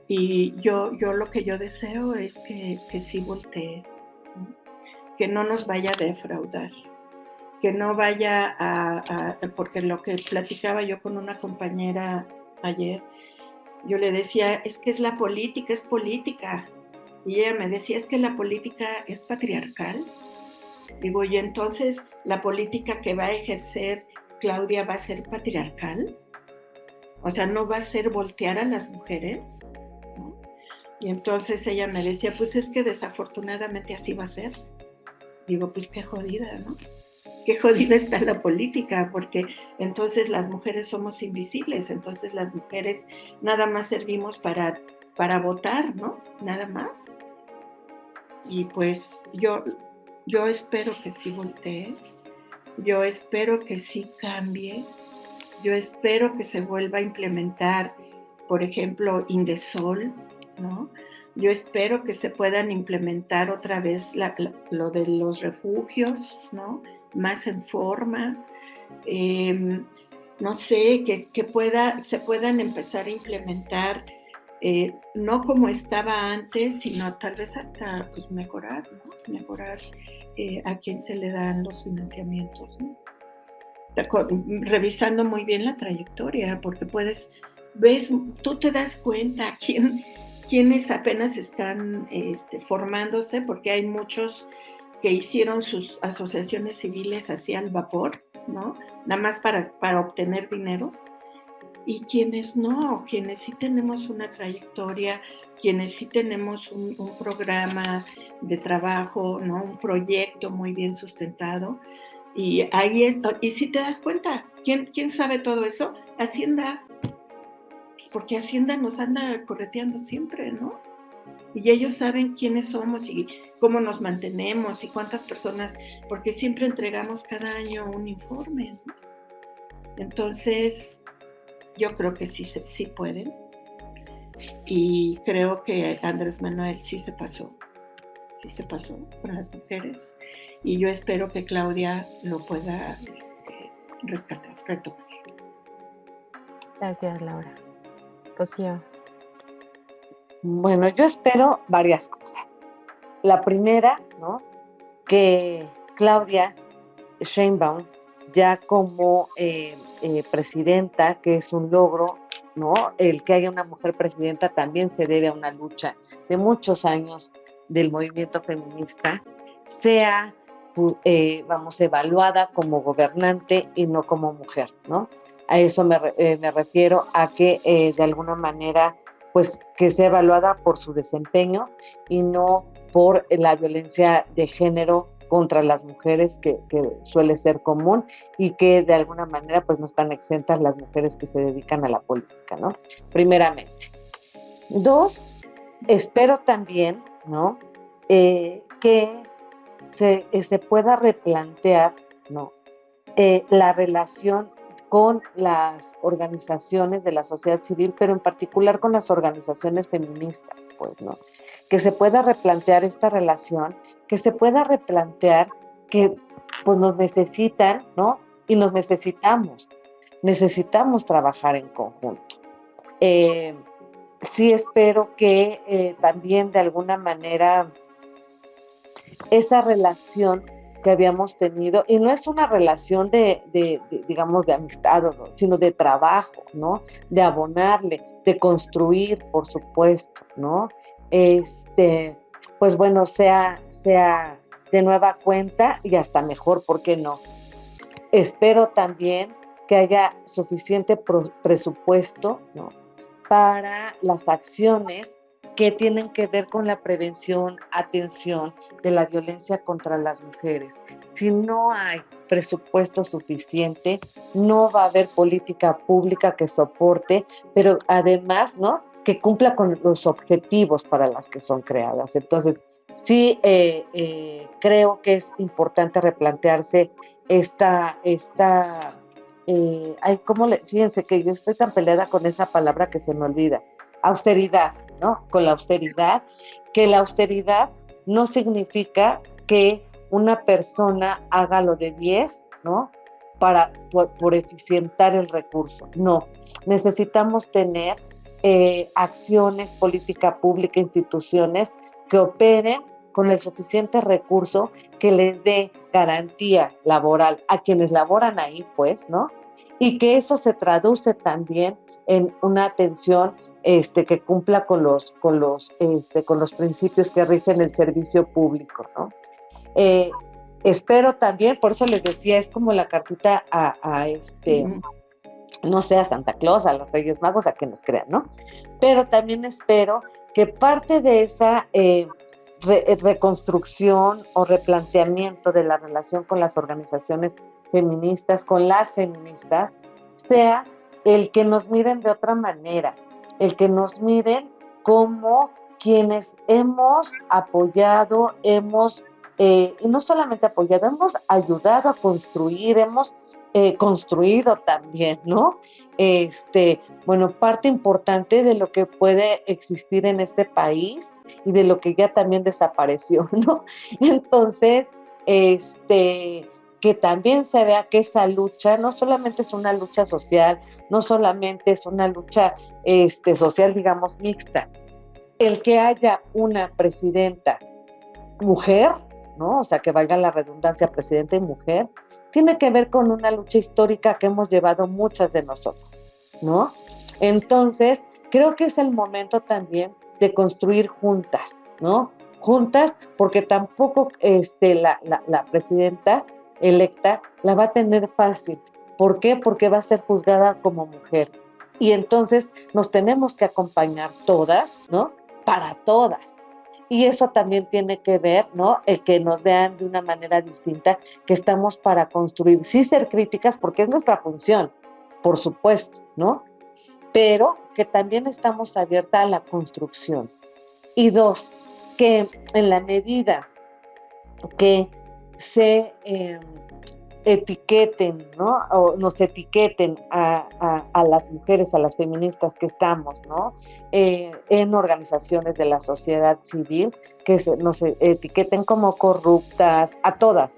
Y yo lo que yo deseo es que sí voltee, ¿no? Que no nos vaya a defraudar, que no vaya porque lo que platicaba yo con una compañera ayer, yo le decía, es que es la política, es política. Y ella me decía, es que la política es patriarcal. Digo, y entonces la política que va a ejercer Claudia va a ser patriarcal. O sea, no va a ser voltear a las mujeres, ¿no? Y entonces ella me decía, pues es que desafortunadamente así va a ser. Digo, pues qué jodida, ¿no? Qué jodida está la política, porque entonces las mujeres somos invisibles, entonces las mujeres nada más servimos para votar, ¿no? Nada más. Y pues yo Yo espero que sí voltee, yo espero que sí cambie, yo espero que se vuelva a implementar, por ejemplo, Indesol, ¿no? Yo espero que se puedan implementar otra vez lo de los refugios, ¿no? Más en forma. No sé, se puedan empezar a implementar, no como estaba antes, sino tal vez hasta pues, mejorar, ¿no? Mejorar a quién se le dan los financiamientos, ¿no? Revisando muy bien la trayectoria, porque tú te das cuenta quiénes apenas están formándose, porque hay muchos que hicieron sus asociaciones civiles así al vapor, ¿no? Nada más para obtener dinero, y quienes no, quienes sí tenemos una trayectoria, quienes sí tenemos un programa de trabajo, ¿no? Un proyecto muy bien sustentado. Y ahí y si te das cuenta, ¿quién sabe todo eso? Hacienda, pues porque Hacienda nos anda correteando siempre, ¿no? Y ellos saben quiénes somos y cómo nos mantenemos y cuántas personas, porque siempre entregamos cada año un informe, ¿no? Entonces, yo creo que sí pueden. Y creo que Andrés Manuel sí se pasó con las mujeres. Y yo espero que Claudia lo pueda rescatar, retomar. Gracias, Laura. Rocío. Bueno, yo espero varias cosas. La primera, ¿no? Que Claudia Sheinbaum, ya como presidenta, que es un logro, ¿no? El que haya una mujer presidenta también se debe a una lucha de muchos años del movimiento feminista, sea, evaluada como gobernante y no como mujer, ¿no? A eso me refiero, a que de alguna manera, pues, que sea evaluada por su desempeño y no por la violencia de género contra las mujeres que suele ser común y que de alguna manera pues no están exentas las mujeres que se dedican a la política, ¿no? Primeramente. Dos, espero también, ¿no? Que se pueda replantear, ¿no? La relación con las organizaciones de la sociedad civil, pero en particular con las organizaciones feministas, pues, ¿no? Que se pueda replantear esta relación, que se pueda replantear que pues nos necesitan, ¿no? Y nos necesitamos trabajar en conjunto. Sí espero que también de alguna manera esa relación que habíamos tenido, y no es una relación digamos, de amistad, ¿no? Sino de trabajo, ¿no? De abonarle, de construir, por supuesto, ¿no? Pues bueno, sea de nueva cuenta y hasta mejor, ¿por qué no? Espero también que haya suficiente presupuesto, ¿no? Para las acciones que tienen que ver con la prevención, atención de la violencia contra las mujeres. Si no hay presupuesto suficiente, no va a haber política pública que soporte, pero además, ¿no? Que cumpla con los objetivos para las que son creadas. Entonces, sí creo que es importante replantearse fíjense que yo estoy tan peleada con esa palabra que se me olvida, austeridad, ¿no? Con la austeridad, que la austeridad no significa que una persona haga lo de 10, ¿no? Por eficientar el recurso, no. Necesitamos tener acciones, política pública, instituciones que operen con el suficiente recurso que les dé garantía laboral a quienes laboran ahí, pues, ¿no? Y que eso se traduce también en una atención que cumpla con los principios que rigen el servicio público, ¿no? Espero también, por eso les decía, es como la cartita no sé, a Santa Claus, a los Reyes Magos, a que nos crean, ¿no? Pero también espero que parte de esa reconstrucción o replanteamiento de la relación con las organizaciones feministas, con las feministas, sea el que nos miren de otra manera, el que nos miren como quienes hemos apoyado, hemos y no solamente apoyado, hemos ayudado a construir, hemos construido también, ¿no? Bueno, parte importante de lo que puede existir en este país y de lo que ya también desapareció, ¿no? Entonces, que también se vea que esa lucha no solamente es una lucha social, no solamente es una lucha social, digamos, mixta. El que haya una presidenta mujer, ¿no? O sea, que valga la redundancia, presidenta y mujer, tiene que ver con una lucha histórica que hemos llevado muchas de nosotros, ¿no? Entonces, creo que es el momento también de construir juntas, ¿no? Juntas, porque tampoco la presidenta electa la va a tener fácil. ¿Por qué? Porque va a ser juzgada como mujer. Y entonces nos tenemos que acompañar todas, ¿no? Para todas. Y eso también tiene que ver, ¿no? El que nos vean de una manera distinta, que estamos para construir, sí ser críticas, porque es nuestra función, por supuesto, ¿no? Pero que también estamos abiertas a la construcción. Y dos, que en la medida que se etiqueten, ¿no? O nos etiqueten a las mujeres, a las feministas que estamos, ¿no? En organizaciones de la sociedad civil, que nos etiqueten como corruptas, a todas,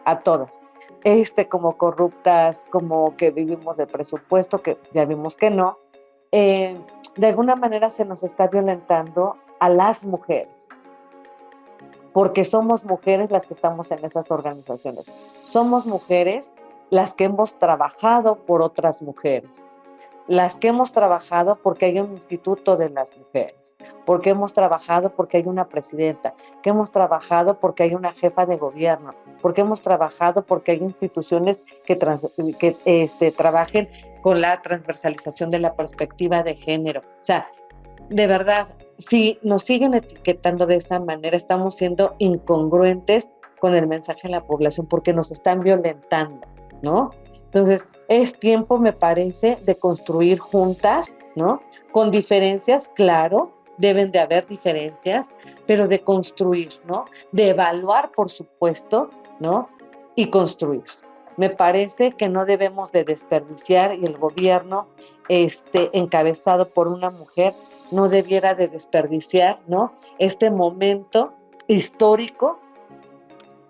a todas. Como corruptas, como que vivimos de presupuesto, que ya vimos que no. De alguna manera se nos está violentando a las mujeres, porque somos mujeres las que estamos en esas organizaciones. Somos mujeres las que hemos trabajado por otras mujeres, las que hemos trabajado porque hay un instituto de las mujeres, porque hemos trabajado porque hay una presidenta, que hemos trabajado porque hay una jefa de gobierno, porque hemos trabajado porque hay instituciones que trabajen con la transversalización de la perspectiva de género. O sea, de verdad, si nos siguen etiquetando de esa manera, estamos siendo incongruentes con el mensaje a la población porque nos están violentando, ¿no? Entonces, es tiempo, me parece, de construir juntas, ¿no? Con diferencias, claro, deben de haber diferencias, pero de construir, ¿no? De evaluar, por supuesto, ¿no? Y construir. Me parece que no debemos de desperdiciar, y el gobierno encabezado por una mujer no debiera de desperdiciar, ¿no? Este momento histórico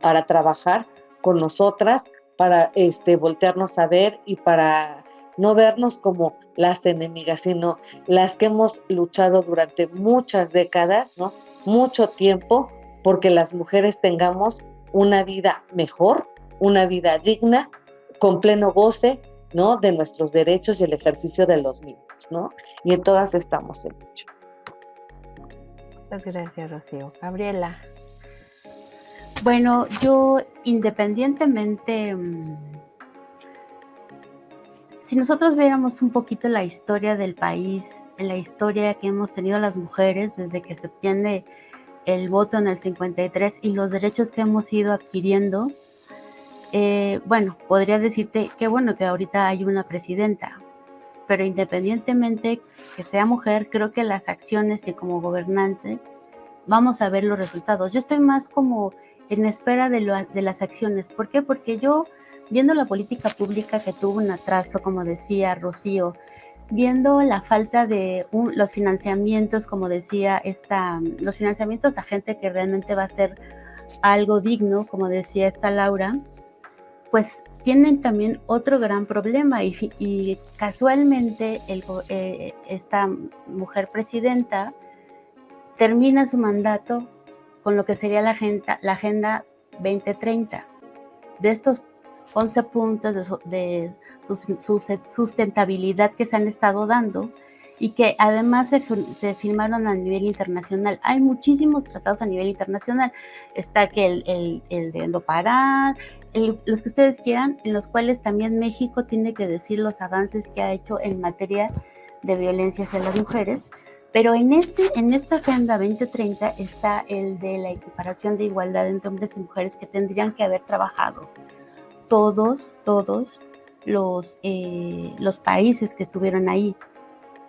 para trabajar con nosotras, para voltearnos a ver y para no vernos como las enemigas, sino las que hemos luchado durante muchas décadas, ¿no? Mucho tiempo, porque las mujeres tengamos una vida mejor, una vida digna, con pleno goce, ¿no? De nuestros derechos y el ejercicio de los mismos, ¿no? Y en todas estamos en ello. Muchas gracias, Rocío. Gabriela. Bueno, yo independientemente, si nosotros viéramos un poquito la historia del país, en la historia que hemos tenido las mujeres desde que se obtiene el voto en el 53 y los derechos que hemos ido adquiriendo, bueno, podría decirte que bueno que ahorita hay una presidenta, pero independientemente que sea mujer, creo que las acciones y como gobernante vamos a ver los resultados. Yo estoy más como en espera de las acciones. ¿Por qué? Porque yo, viendo la política pública que tuvo un atraso, como decía Rocío, viendo la falta de los financiamientos, como decía los financiamientos a gente que realmente va a ser algo digno, como decía esta Laura, pues tienen también otro gran problema y casualmente esta mujer presidenta termina su mandato con lo que sería la Agenda 2030. De estos 11 puntos de sustentabilidad que se han estado dando y que además se firmaron a nivel internacional. Hay muchísimos tratados a nivel internacional. Está que el de no parar, los que ustedes quieran, en los cuales también México tiene que decir los avances que ha hecho en materia de violencia hacia las mujeres. Pero en esta Agenda 2030 está el de la equiparación de igualdad entre hombres y mujeres que tendrían que haber trabajado todos los países que estuvieron ahí.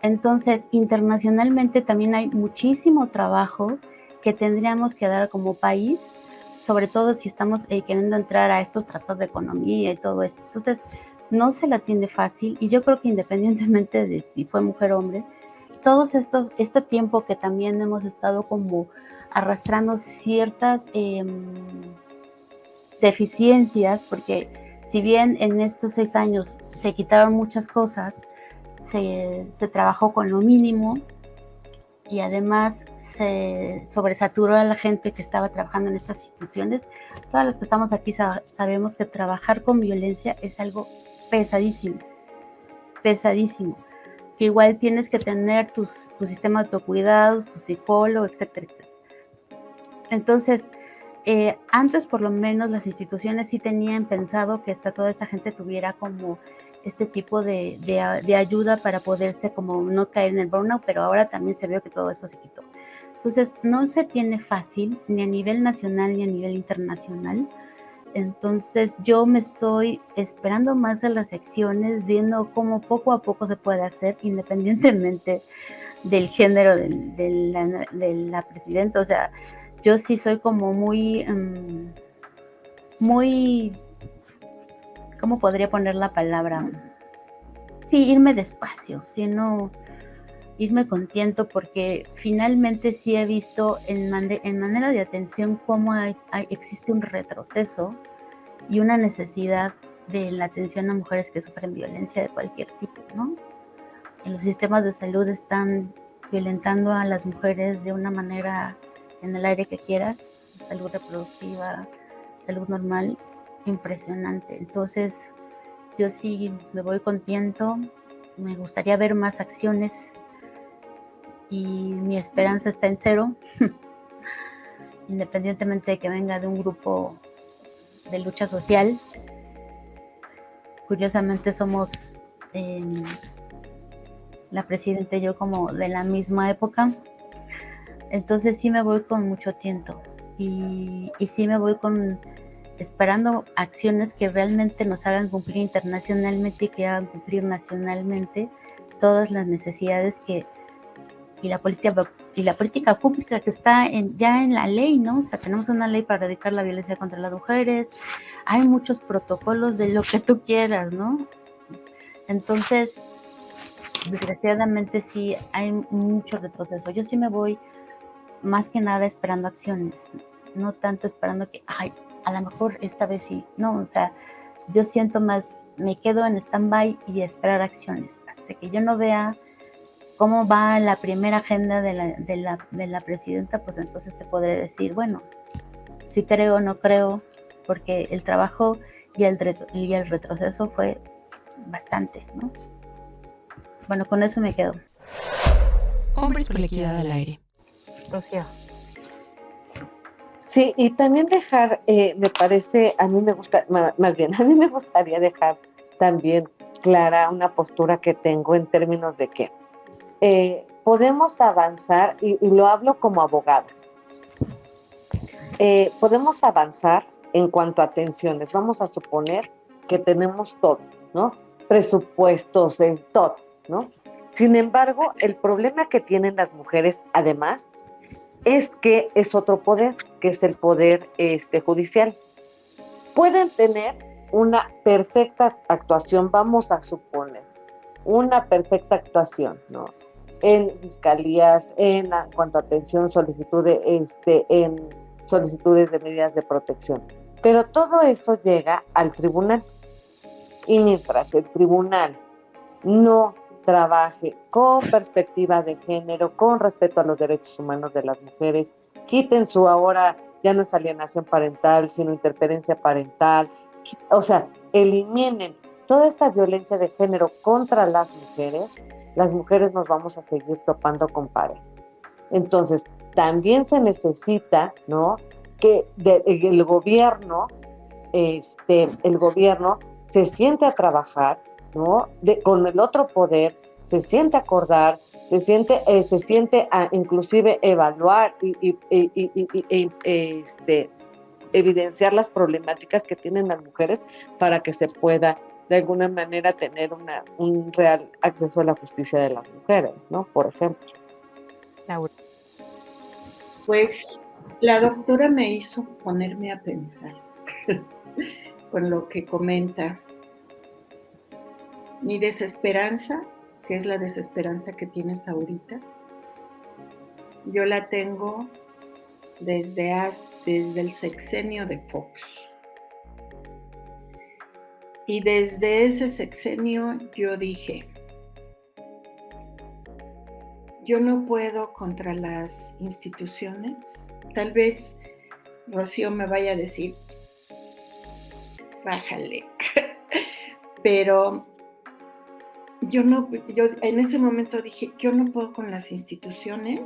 Entonces, internacionalmente también hay muchísimo trabajo que tendríamos que dar como país sobre todo si estamos queriendo entrar a estos tratados de economía y todo esto. Entonces, no se la tiene fácil, y yo creo que independientemente de si fue mujer o hombre, este tiempo que también hemos estado como arrastrando ciertas deficiencias, porque si bien en estos 6 años se quitaron muchas cosas, se trabajó con lo mínimo, y además se sobresaturó a la gente que estaba trabajando en estas instituciones. Todas las que estamos aquí sabemos que trabajar con violencia es algo pesadísimo, pesadísimo, que igual tienes que tener tu sistema de autocuidados, tu psicólogo, etcétera, etcétera. Entonces, antes por lo menos las instituciones sí tenían pensado que toda esta gente tuviera como este tipo de ayuda para poderse como no caer en el burnout, pero ahora también se vio que todo eso se quitó. Entonces, no se tiene fácil ni a nivel nacional ni a nivel internacional. Entonces, yo me estoy esperando más de las acciones, viendo cómo poco a poco se puede hacer, independientemente del género de la presidenta. O sea, yo sí soy como muy, ¿cómo podría poner la palabra? Sí, irme despacio, sino irme con tiento, porque finalmente sí he visto en manera de atención cómo existe un retroceso y una necesidad de la atención a mujeres que sufren violencia de cualquier tipo, ¿no? En los sistemas de salud están violentando a las mujeres de una manera en el área que quieras, salud reproductiva, salud normal, impresionante. Entonces, yo sí me voy con tiento, me gustaría ver más acciones, y mi esperanza está en 0, independientemente de que venga de un grupo de lucha social. Curiosamente somos la presidenta y yo como de la misma época, entonces sí me voy con mucho tiento, y sí me voy esperando acciones que realmente nos hagan cumplir internacionalmente y que hagan cumplir nacionalmente todas las necesidades y la política pública que está ya en la ley, ¿no? O sea, tenemos una ley para erradicar la violencia contra las mujeres, hay muchos protocolos de lo que tú quieras, ¿no? Entonces, desgraciadamente sí hay mucho retroceso. Yo sí me voy más que nada esperando acciones, no tanto esperando que, a lo mejor esta vez sí, no, o sea, yo siento más, me quedo en stand-by y esperar acciones, hasta que yo no vea cómo va la primera agenda de la presidenta, pues entonces te podré decir, bueno, si creo o no creo, porque el trabajo y el retroceso fue bastante, ¿no? Bueno, con eso me quedo. Hombres por la equidad al aire. Rocío. Sí, y también dejar, me parece, a mí me gustaría dejar también clara una postura que tengo en términos de que podemos avanzar, y lo hablo como abogada, podemos avanzar en cuanto a atenciones. Vamos a suponer que tenemos todo, ¿no? Presupuestos, todo, ¿no? Sin embargo, el problema que tienen las mujeres, además, es que es otro poder, que es el poder judicial. Pueden tener una perfecta actuación, vamos a suponer, una perfecta actuación, ¿no? En fiscalías, en cuanto a atención, en solicitudes de medidas de protección. Pero todo eso llega al tribunal. Y mientras el tribunal no trabaje con perspectiva de género, con respeto a los derechos humanos de las mujeres, quiten su ahora, ya no es alienación parental, sino interferencia parental, o sea, eliminen toda esta violencia de género contra las mujeres nos vamos a seguir topando con pared. Entonces, también se necesita, ¿no?, que el gobierno se siente a trabajar, ¿no?, con el otro poder, se siente a acordar, se siente a inclusive evaluar y evidenciar las problemáticas que tienen las mujeres para que se pueda de alguna manera tener un real acceso a la justicia de las mujeres, ¿no? Por ejemplo. Laura. Pues La doctora me hizo ponerme a pensar con lo que comenta. Mi desesperanza, que es la desesperanza que tienes ahorita, yo la tengo desde el sexenio de Fox. Y desde ese sexenio yo dije, yo no puedo contra las instituciones. Tal vez Rocío me vaya a decir, bájale. Pero yo en ese momento dije, yo no puedo con las instituciones.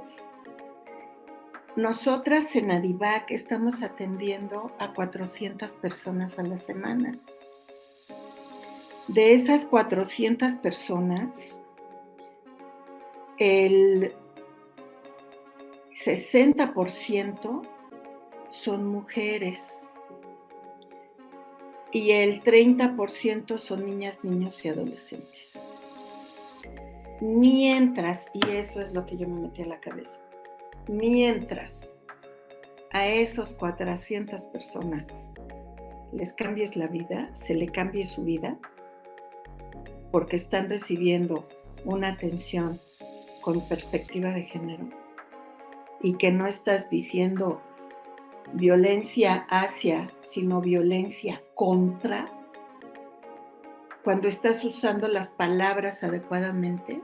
Nosotras en Adivac estamos atendiendo a 400 personas a la semana. De esas 400 personas, el 60% son mujeres y el 30% son niñas, niños y adolescentes. Mientras, y eso es lo que yo me metí a la cabeza, mientras a esos 400 personas les cambies la vida, se le cambie su vida, porque están recibiendo una atención con perspectiva de género y que no estás diciendo violencia hacia, sino violencia contra, cuando estás usando las palabras adecuadamente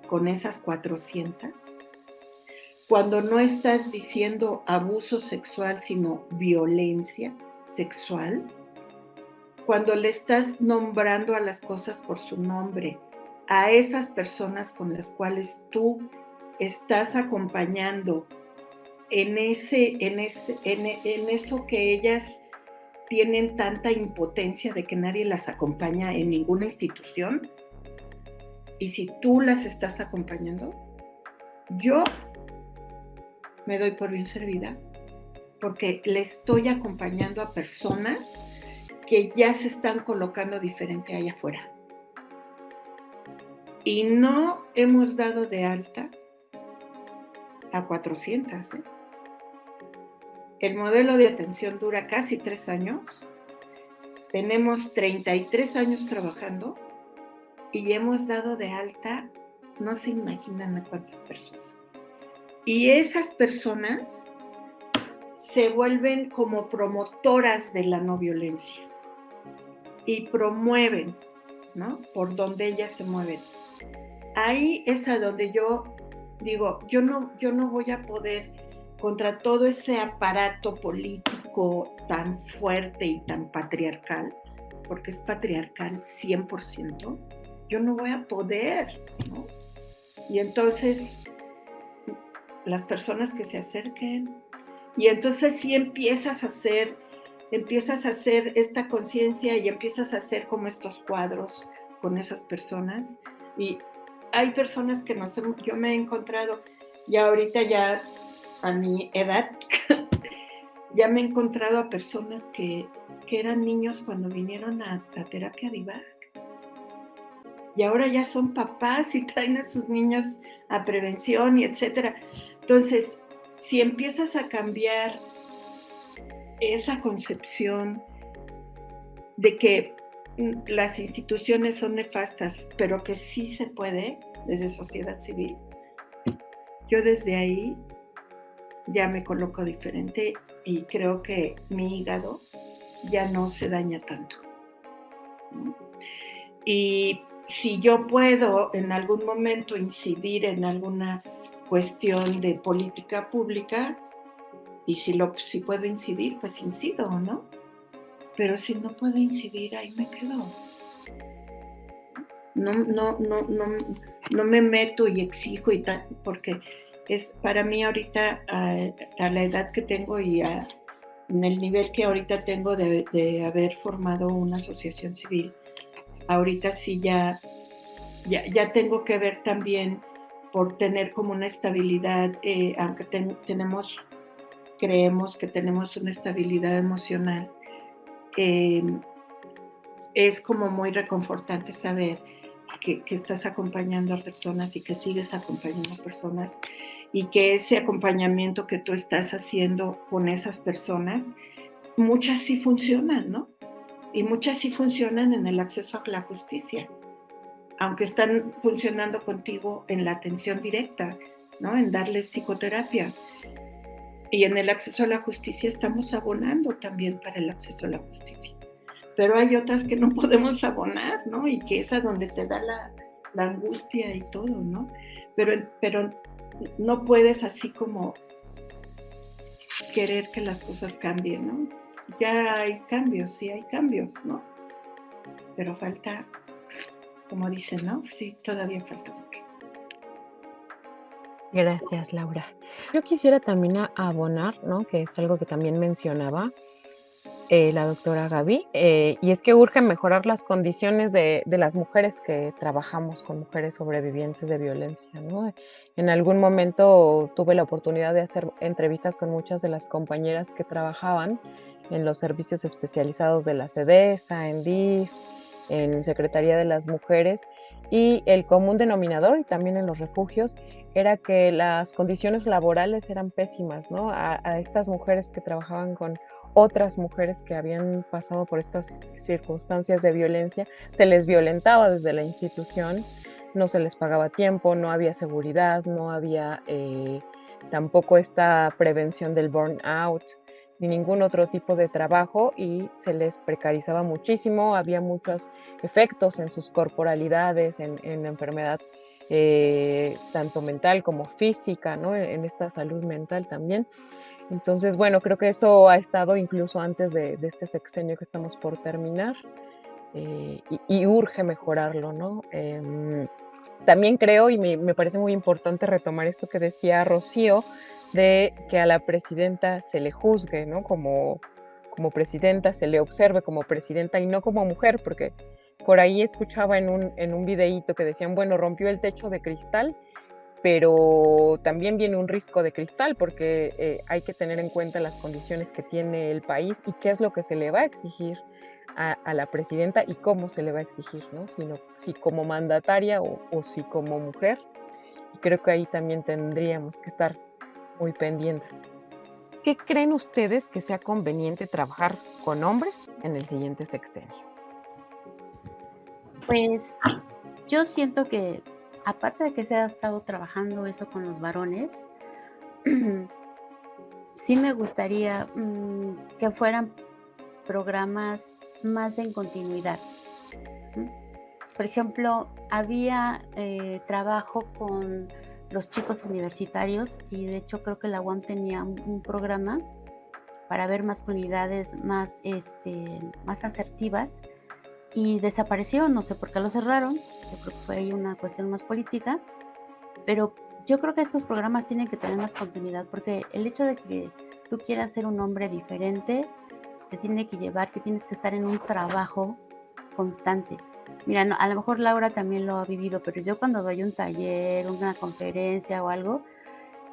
con esas 400, cuando no estás diciendo abuso sexual, sino violencia sexual, cuando le estás nombrando a las cosas por su nombre, a esas personas con las cuales tú estás acompañando en eso que ellas tienen tanta impotencia de que nadie las acompaña en ninguna institución. Y si tú las estás acompañando, yo me doy por bien servida, porque le estoy acompañando a personas que ya se están colocando diferente allá afuera. Y no hemos dado de alta a 400. El modelo de atención dura casi 3 años. Tenemos 33 años trabajando y hemos dado de alta, no se imaginan a cuántas personas. Y esas personas se vuelven como promotoras de la no violencia y promueven, ¿no? Por donde ellas se mueven. Ahí es a donde yo digo, yo no voy a poder contra todo ese aparato político tan fuerte y tan patriarcal, porque es patriarcal 100%, yo no voy a poder, ¿no? Y entonces las personas que se acerquen, y entonces sí empiezas a hacer esta conciencia y empiezas a hacer como estos cuadros con esas personas. Y hay personas que yo me he encontrado, ya ahorita ya a mi edad, ya me he encontrado a personas que eran niños cuando vinieron a terapia Adivac. Y ahora ya son papás y traen a sus niños a prevención y etcétera. Entonces, si empiezas a cambiar esa concepción de que las instituciones son nefastas, pero que sí se puede desde sociedad civil, yo desde ahí ya me coloco diferente y creo que mi hígado ya no se daña tanto. Y si yo puedo en algún momento incidir en alguna cuestión de política pública, y si puedo incidir, pues incido, ¿no? Pero si no puedo incidir, ahí me quedo. No me meto y exijo y tal, porque es para mí ahorita a la edad que tengo y en el nivel que ahorita tengo de haber formado una asociación civil, ahorita sí ya tengo que ver también por tener como una estabilidad, aunque creemos que tenemos una estabilidad emocional, es como muy reconfortante saber que estás acompañando a personas y que sigues acompañando a personas y que ese acompañamiento que tú estás haciendo con esas personas, muchas sí funcionan, ¿no? Y muchas sí funcionan en el acceso a la justicia, aunque están funcionando contigo en la atención directa, ¿no? En darles psicoterapia. Y en el acceso a la justicia estamos abonando también para el acceso a la justicia. Pero hay otras que no podemos abonar, ¿no? Y que es a donde te da la angustia y todo, ¿no? Pero no puedes así como querer que las cosas cambien, ¿no? Ya hay cambios, sí hay cambios, ¿no? Pero falta, como dicen, ¿no? Sí, todavía falta mucho. Gracias, Laura. Yo quisiera también abonar, ¿no? Que es algo que también mencionaba la doctora Gaby, y es que urge mejorar las condiciones de las mujeres que trabajamos con mujeres sobrevivientes de violencia, ¿no? En algún momento tuve la oportunidad de hacer entrevistas con muchas de las compañeras que trabajaban en los servicios especializados de la SEDESA, en DIF, en Secretaría de las Mujeres, y el común denominador, y también en los refugios, era que las condiciones laborales eran pésimas, ¿no? A estas mujeres que trabajaban con otras mujeres que habían pasado por estas circunstancias de violencia, se les violentaba desde la institución, no se les pagaba a tiempo, no había seguridad, no había tampoco esta prevención del burnout ni ningún otro tipo de trabajo, y se les precarizaba muchísimo, había muchos efectos en sus corporalidades, en la enfermedad tanto mental como física, ¿no? En esta salud mental también. Entonces, bueno, creo que eso ha estado incluso antes de este sexenio que estamos por terminar, y urge mejorarlo, ¿no? También creo, y me parece muy importante retomar esto que decía Rocío, de que a la presidenta se le juzgue, ¿no? Como presidenta, se le observe como presidenta y no como mujer, porque por ahí escuchaba en un videíto que decían, bueno, rompió el techo de cristal, pero también viene un risco de cristal porque hay que tener en cuenta las condiciones que tiene el país y qué es lo que se le va a exigir a la presidenta y cómo se le va a exigir, ¿no? Si como mandataria o si como mujer. Y creo que ahí también tendríamos que estar muy pendientes. ¿Qué creen ustedes que sea conveniente trabajar con hombres en el siguiente sexenio? Pues yo siento que, aparte de que se ha estado trabajando eso con los varones, sí me gustaría que fueran programas más en continuidad. Por ejemplo, había trabajo con los chicos universitarios y de hecho creo que la UAM tenía un programa para ver masculinidades más asertivas y desapareció, no sé por qué lo cerraron, yo creo que fue ahí una cuestión más política, pero yo creo que estos programas tienen que tener más continuidad porque el hecho de que tú quieras ser un hombre diferente te tiene que llevar que tienes que estar en un trabajo constante. Mira, no, a lo mejor Laura también lo ha vivido, pero yo cuando doy un taller, una conferencia o algo,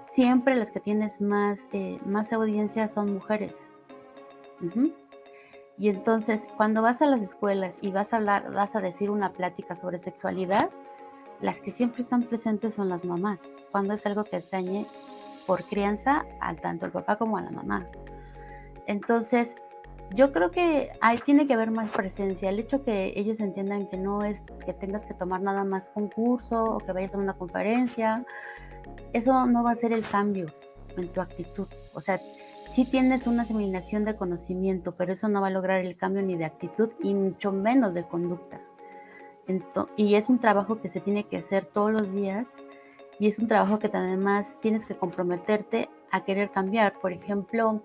siempre las que tienes más audiencia son mujeres. Uh-huh. Y entonces, cuando vas a las escuelas y vas a decir una plática sobre sexualidad, las que siempre están presentes son las mamás, cuando es algo que atañe por crianza a tanto el papá como a la mamá. Entonces, yo creo que ahí tiene que haber más presencia. El hecho que ellos entiendan que no es que tengas que tomar nada más un curso o que vayas a una conferencia, eso no va a ser el cambio en tu actitud. O sea, sí tienes una asimiliación de conocimiento, pero eso no va a lograr el cambio ni de actitud y mucho menos de conducta. Y es un trabajo que se tiene que hacer todos los días y es un trabajo que además tienes que comprometerte a querer cambiar. Por ejemplo,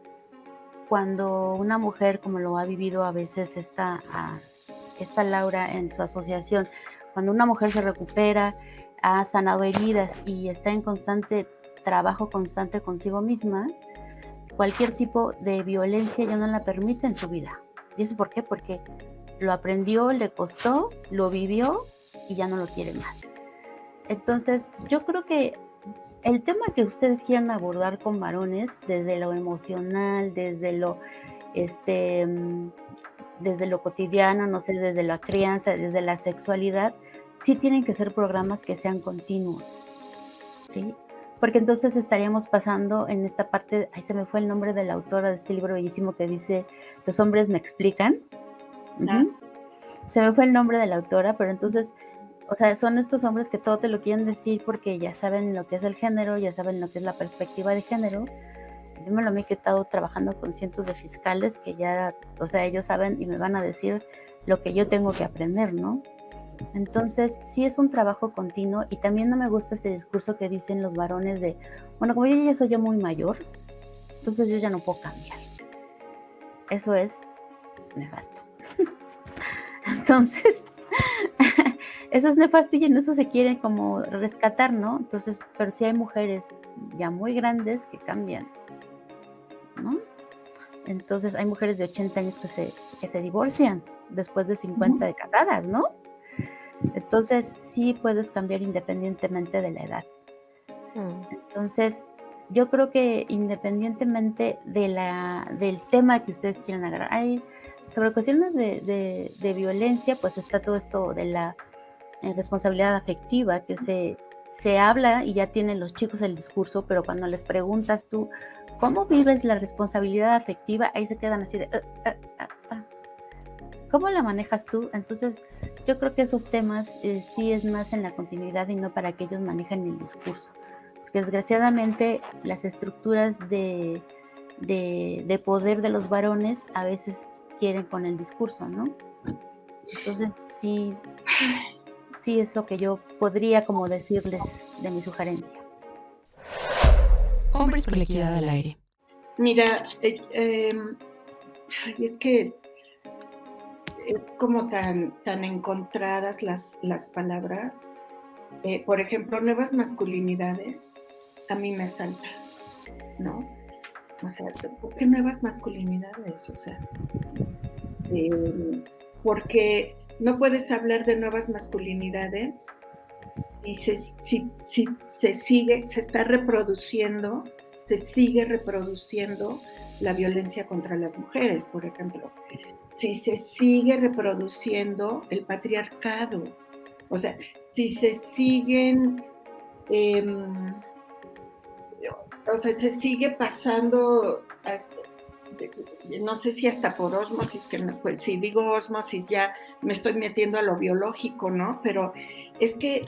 cuando una mujer, como lo ha vivido a veces esta Laura en su asociación, cuando una mujer se recupera, ha sanado heridas y está en constante trabajo constante consigo misma, cualquier tipo de violencia ya no la permite en su vida. ¿Y eso por qué? Porque lo aprendió, le costó, lo vivió y ya no lo quiere más. Entonces, yo creo que el tema que ustedes quieran abordar con varones, desde lo emocional, desde lo cotidiano, no sé, desde la crianza, desde la sexualidad, sí tienen que ser programas que sean continuos, ¿sí? porque entonces estaríamos pasando en esta parte, ay, se me fue el nombre de la autora de este libro bellísimo que dice, los hombres me explican. Se me fue el nombre de la autora, pero entonces, o sea, son estos hombres que todo te lo quieren decir porque ya saben lo que es el género, ya saben lo que es la perspectiva de género. Dímelo a mí, que he estado trabajando con cientos de fiscales que ya, o sea, ellos saben y me van a decir lo que yo tengo que aprender, ¿no? Entonces, sí es un trabajo continuo, y también no me gusta ese discurso que dicen los varones de, bueno, como yo ya soy muy mayor, entonces yo ya no puedo cambiar. Eso es nefasto. Entonces, eso es nefasto y en eso se quiere como rescatar, ¿no? Entonces, pero sí hay mujeres ya muy grandes que cambian, ¿no? Entonces hay mujeres de 80 años que se divorcian después de 50 de casadas, ¿no? Entonces sí puedes cambiar independientemente de la edad. Entonces yo creo que independientemente del tema que ustedes quieran agarrar, sobre cuestiones de violencia, pues está todo esto de la responsabilidad afectiva, que se habla y ya tienen los chicos el discurso, pero cuando les preguntas tú, ¿cómo vives la responsabilidad afectiva? Ahí se quedan así de, ¿cómo la manejas tú? Entonces, yo creo que esos temas sí es más en la continuidad y no para que ellos manejen el discurso. Porque desgraciadamente las estructuras de poder de los varones a veces quieren con el discurso, ¿no? Entonces, sí es lo que yo podría como decirles de mi sugerencia. Hombres por la equidad al aire. Mira, es que es como tan encontradas las palabras. Por ejemplo, nuevas masculinidades, a mí me salta, ¿no? O sea, ¿por qué nuevas masculinidades? O sea, porque no puedes hablar de nuevas masculinidades y se sigue reproduciendo la violencia contra las mujeres, por ejemplo. Si se sigue reproduciendo el patriarcado, o sea, si se siguen, se sigue pasando, no sé si hasta por ósmosis, que pues, si digo ósmosis ya me estoy metiendo a lo biológico, ¿no? Pero es que,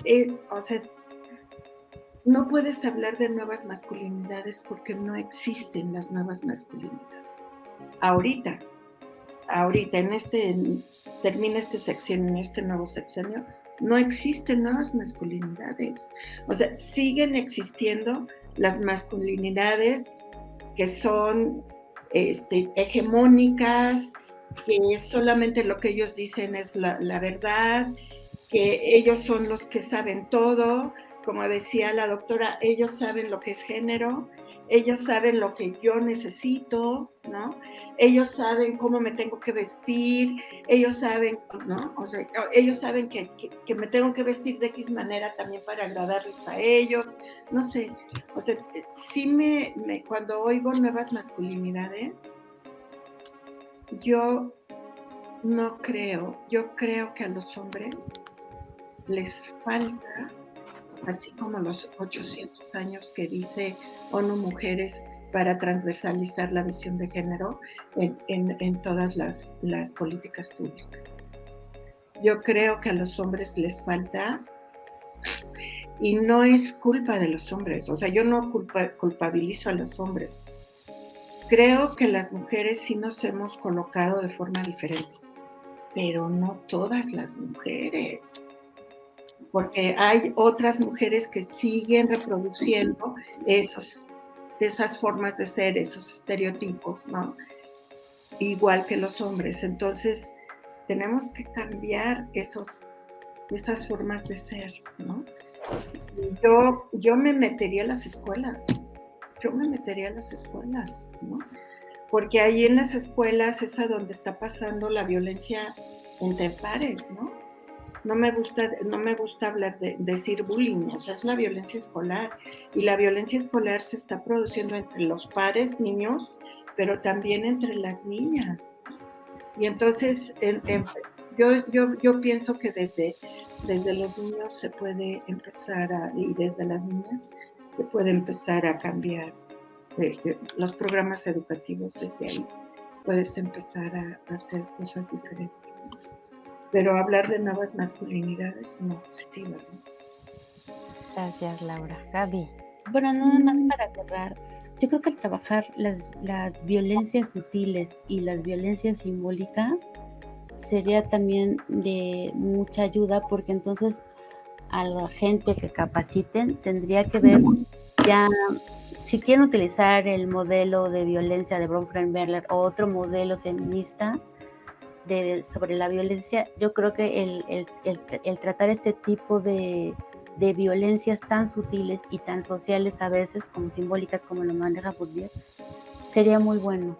no puedes hablar de nuevas masculinidades porque no existen las nuevas masculinidades. Ahorita, termina este sexenio, en este nuevo sexenio, no existen nuevas masculinidades. O sea, siguen existiendo las masculinidades que son hegemónicas, que solamente lo que ellos dicen es la verdad, que ellos son los que saben todo. Como decía la doctora, ellos saben lo que es género, ellos saben lo que yo necesito, ¿no? Ellos saben cómo me tengo que vestir, ellos saben, ¿no? O sea, ellos saben que me tengo que vestir de X manera también para agradarles a ellos, no sé. O sea, sí cuando oigo nuevas masculinidades, yo creo que a los hombres les falta, así como los 800 años que dice ONU Mujeres para transversalizar la visión de género en todas las políticas públicas. Yo creo que a los hombres les falta, y no es culpa de los hombres, o sea, yo no culpabilizo a los hombres. Creo que las mujeres sí nos hemos colocado de forma diferente, pero no todas las mujeres. Porque hay otras mujeres que siguen reproduciendo esas formas de ser, esos estereotipos, ¿no? Igual que los hombres. Entonces, tenemos que cambiar esas formas de ser, ¿no? Y yo me metería a las escuelas. ¿No? Porque ahí en las escuelas es a donde está pasando la violencia entre pares, ¿no? No me gusta hablar decir bullying, o sea, es la violencia escolar, y la violencia escolar se está produciendo entre los pares, niños, pero también entre las niñas. Y entonces, yo pienso que desde los niños se puede empezar y desde las niñas se puede empezar a cambiar los programas educativos desde ahí. Puedes empezar a hacer cosas diferentes. Pero hablar de nuevas masculinidades, no, sí, ¿verdad? Gracias, Laura. Gaby. Bueno, nada más para cerrar, yo creo que al trabajar las violencias sutiles y las violencias simbólicas sería también de mucha ayuda, porque entonces a la gente que capaciten tendría que ver ya, si quieren utilizar el modelo de violencia de Bronfenberger o otro modelo feminista sobre la violencia, yo creo que el tratar este tipo de violencias tan sutiles y tan sociales a veces, como simbólicas, como lo maneja Bourdieu, sería muy bueno.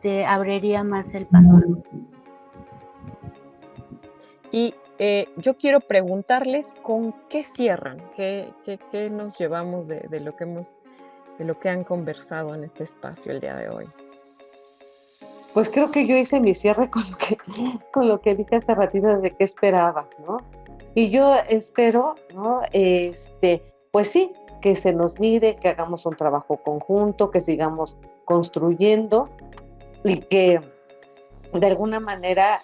Te abriría más el panorama. Y yo quiero preguntarles con qué cierran, qué nos llevamos de lo que han conversado en este espacio el día de hoy. Pues creo que yo hice mi cierre con lo que dije hace ratito de qué esperaba, ¿no? Y yo espero, ¿no? Pues sí, que se nos mire, que hagamos un trabajo conjunto, que sigamos construyendo y que de alguna manera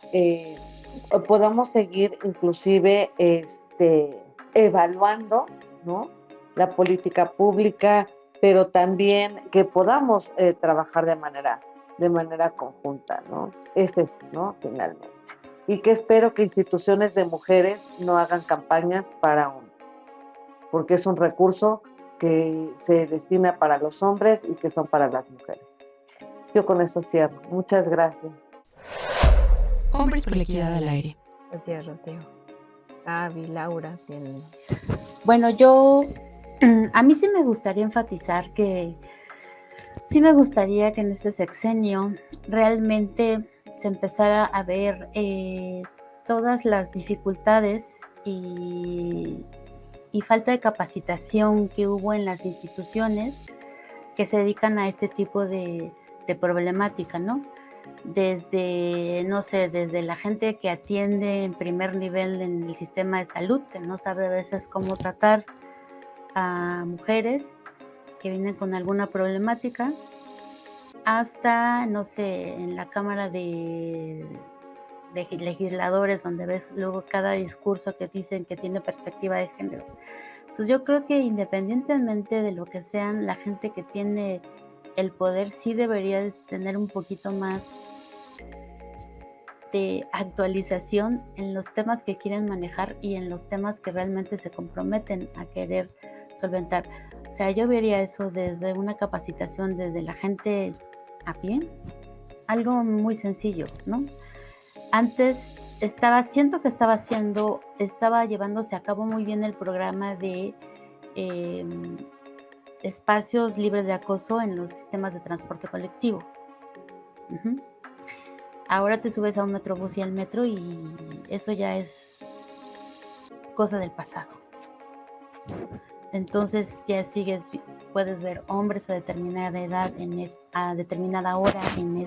podamos seguir inclusive evaluando, ¿no? La política pública, pero también que podamos trabajar de manera conjunta, ¿no? Es eso, ¿no? Finalmente. Y que espero que instituciones de mujeres no hagan campañas para hombres, porque es un recurso que se destina para los hombres y que son para las mujeres. Yo con eso cierro. Muchas gracias. Hombres por la equidad al aire. Gracias, Rocío. Gaby, Laura, tienen... Bueno, a mí sí me gustaría enfatizar que sí me gustaría que en este sexenio realmente se empezara a ver todas las dificultades y falta de capacitación que hubo en las instituciones que se dedican a este tipo de problemática, ¿no? Desde, no sé, desde la gente que atiende en primer nivel en el sistema de salud, que no sabe a veces cómo tratar a mujeres que vienen con alguna problemática, hasta, no sé, en la Cámara de Legisladores, donde ves luego cada discurso que dicen que tiene perspectiva de género. Entonces yo creo que independientemente de lo que sean, la gente que tiene el poder sí debería tener un poquito más de actualización en los temas que quieren manejar y en los temas que realmente se comprometen a querer solventar. O sea, yo vería eso desde una capacitación desde la gente a pie, algo muy sencillo, ¿no? Antes siento que estaba llevándose a cabo muy bien el programa de espacios libres de acoso en los sistemas de transporte colectivo. Uh-huh. Ahora te subes a un metrobús y al metro y eso ya es cosa del pasado. Entonces ya puedes ver hombres a determinada edad, a determinada hora en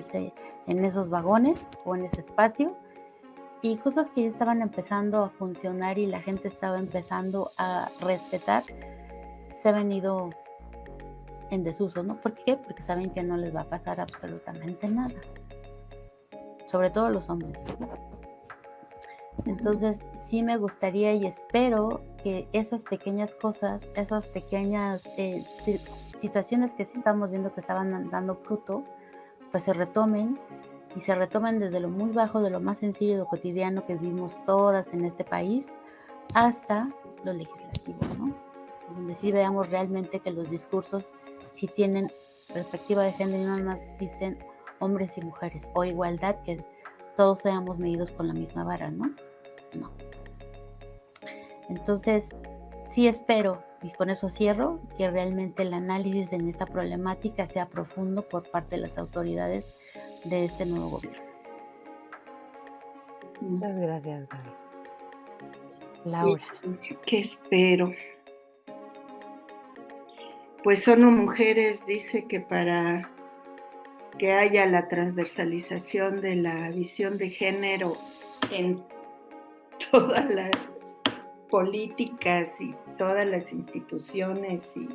esos vagones o en ese espacio, y cosas que ya estaban empezando a funcionar y la gente estaba empezando a respetar, se ha venido en desuso, ¿no? ¿Por qué? Porque saben que no les va a pasar absolutamente nada, sobre todo los hombres. Entonces sí me gustaría y espero que esas pequeñas cosas, esas pequeñas situaciones que sí estamos viendo que estaban dando fruto, pues se retomen y se retomen desde lo muy bajo, de lo más sencillo, de lo cotidiano que vivimos todas en este país, hasta lo legislativo, ¿no? Donde sí veamos realmente que los discursos sí tienen perspectiva de género y no más dicen hombres y mujeres, o igualdad, que todos seamos medidos con la misma vara, ¿no? No. Entonces, sí espero, y con eso cierro, que realmente el análisis en esa problemática sea profundo por parte de las autoridades de este nuevo gobierno. Muchas gracias, Gaby. Laura. ¿Qué espero? Pues ONU Mujeres dice que para que haya la transversalización de la visión de género en todas las políticas y todas las instituciones y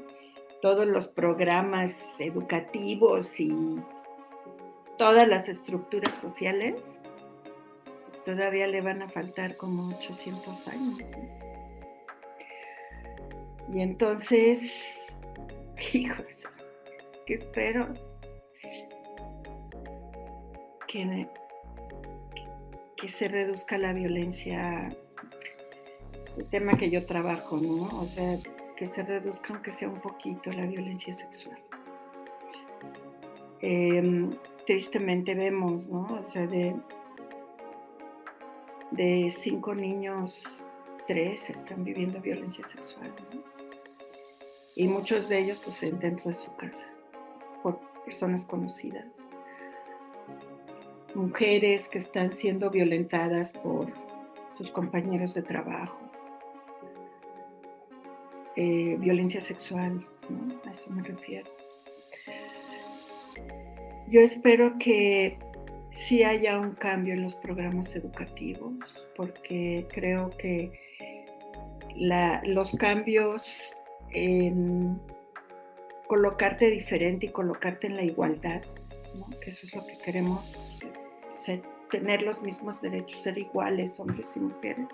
todos los programas educativos y todas las estructuras sociales, pues todavía le van a faltar como 800 años, ¿no? Y entonces, hijos, que espero que se reduzca la violencia, el tema que yo trabajo, ¿no? O sea, que se reduzca aunque sea un poquito la violencia sexual. Tristemente vemos, ¿no? O sea, de 5 niños, 3 están viviendo violencia sexual, ¿no? Y muchos de ellos pues dentro de su casa, por personas conocidas. Mujeres que están siendo violentadas por sus compañeros de trabajo. Violencia sexual, ¿no? A eso me refiero. Yo espero que sí haya un cambio en los programas educativos, porque creo que los cambios en colocarte diferente y colocarte en la igualdad, ¿no? Que eso es lo que queremos, tener los mismos derechos, ser iguales hombres y mujeres,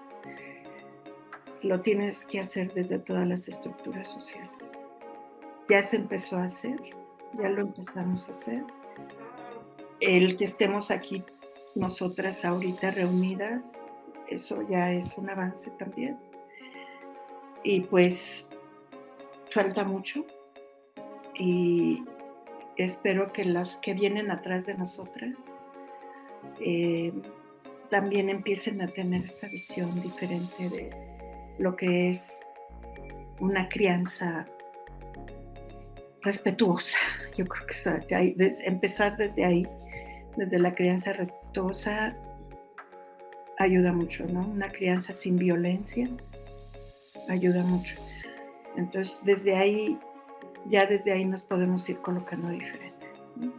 lo tienes que hacer desde todas las estructuras sociales. Ya se empezó a hacer, ya lo empezamos a hacer. El que estemos aquí nosotras ahorita reunidas, eso ya es un avance también. Y pues falta mucho y espero que los que vienen atrás de nosotras también empiecen a tener esta visión diferente de lo que es una crianza respetuosa. Yo creo que empezar desde ahí, desde la crianza respetuosa, ayuda mucho, ¿no? Una crianza sin violencia ayuda mucho. Entonces, desde ahí nos podemos ir colocando diferente, ¿no?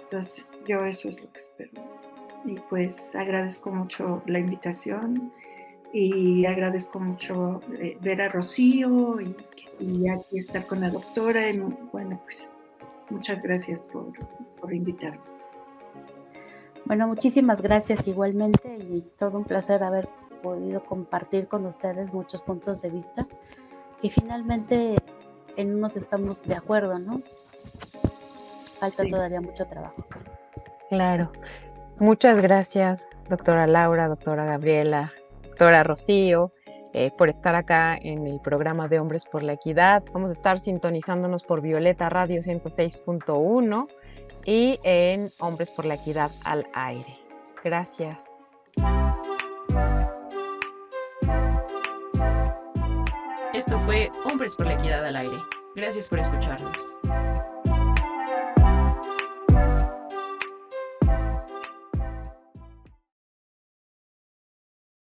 Entonces, yo eso es lo que espero. Y pues agradezco mucho la invitación y agradezco mucho ver a Rocío y aquí estar con la doctora. Y bueno, pues muchas gracias por invitarme. Bueno, muchísimas gracias igualmente y todo un placer haber podido compartir con ustedes muchos puntos de vista y finalmente en unos estamos de acuerdo, ¿no? Falta todavía mucho trabajo. Claro. Muchas gracias, doctora Laura, doctora Gabriela, doctora Rocío, por estar acá en el programa de Hombres por la Equidad. Vamos a estar sintonizándonos por Violeta Radio 106.1 y en Hombres por la Equidad al aire. Gracias. Esto fue Hombres por la Equidad al aire. Gracias por escucharnos.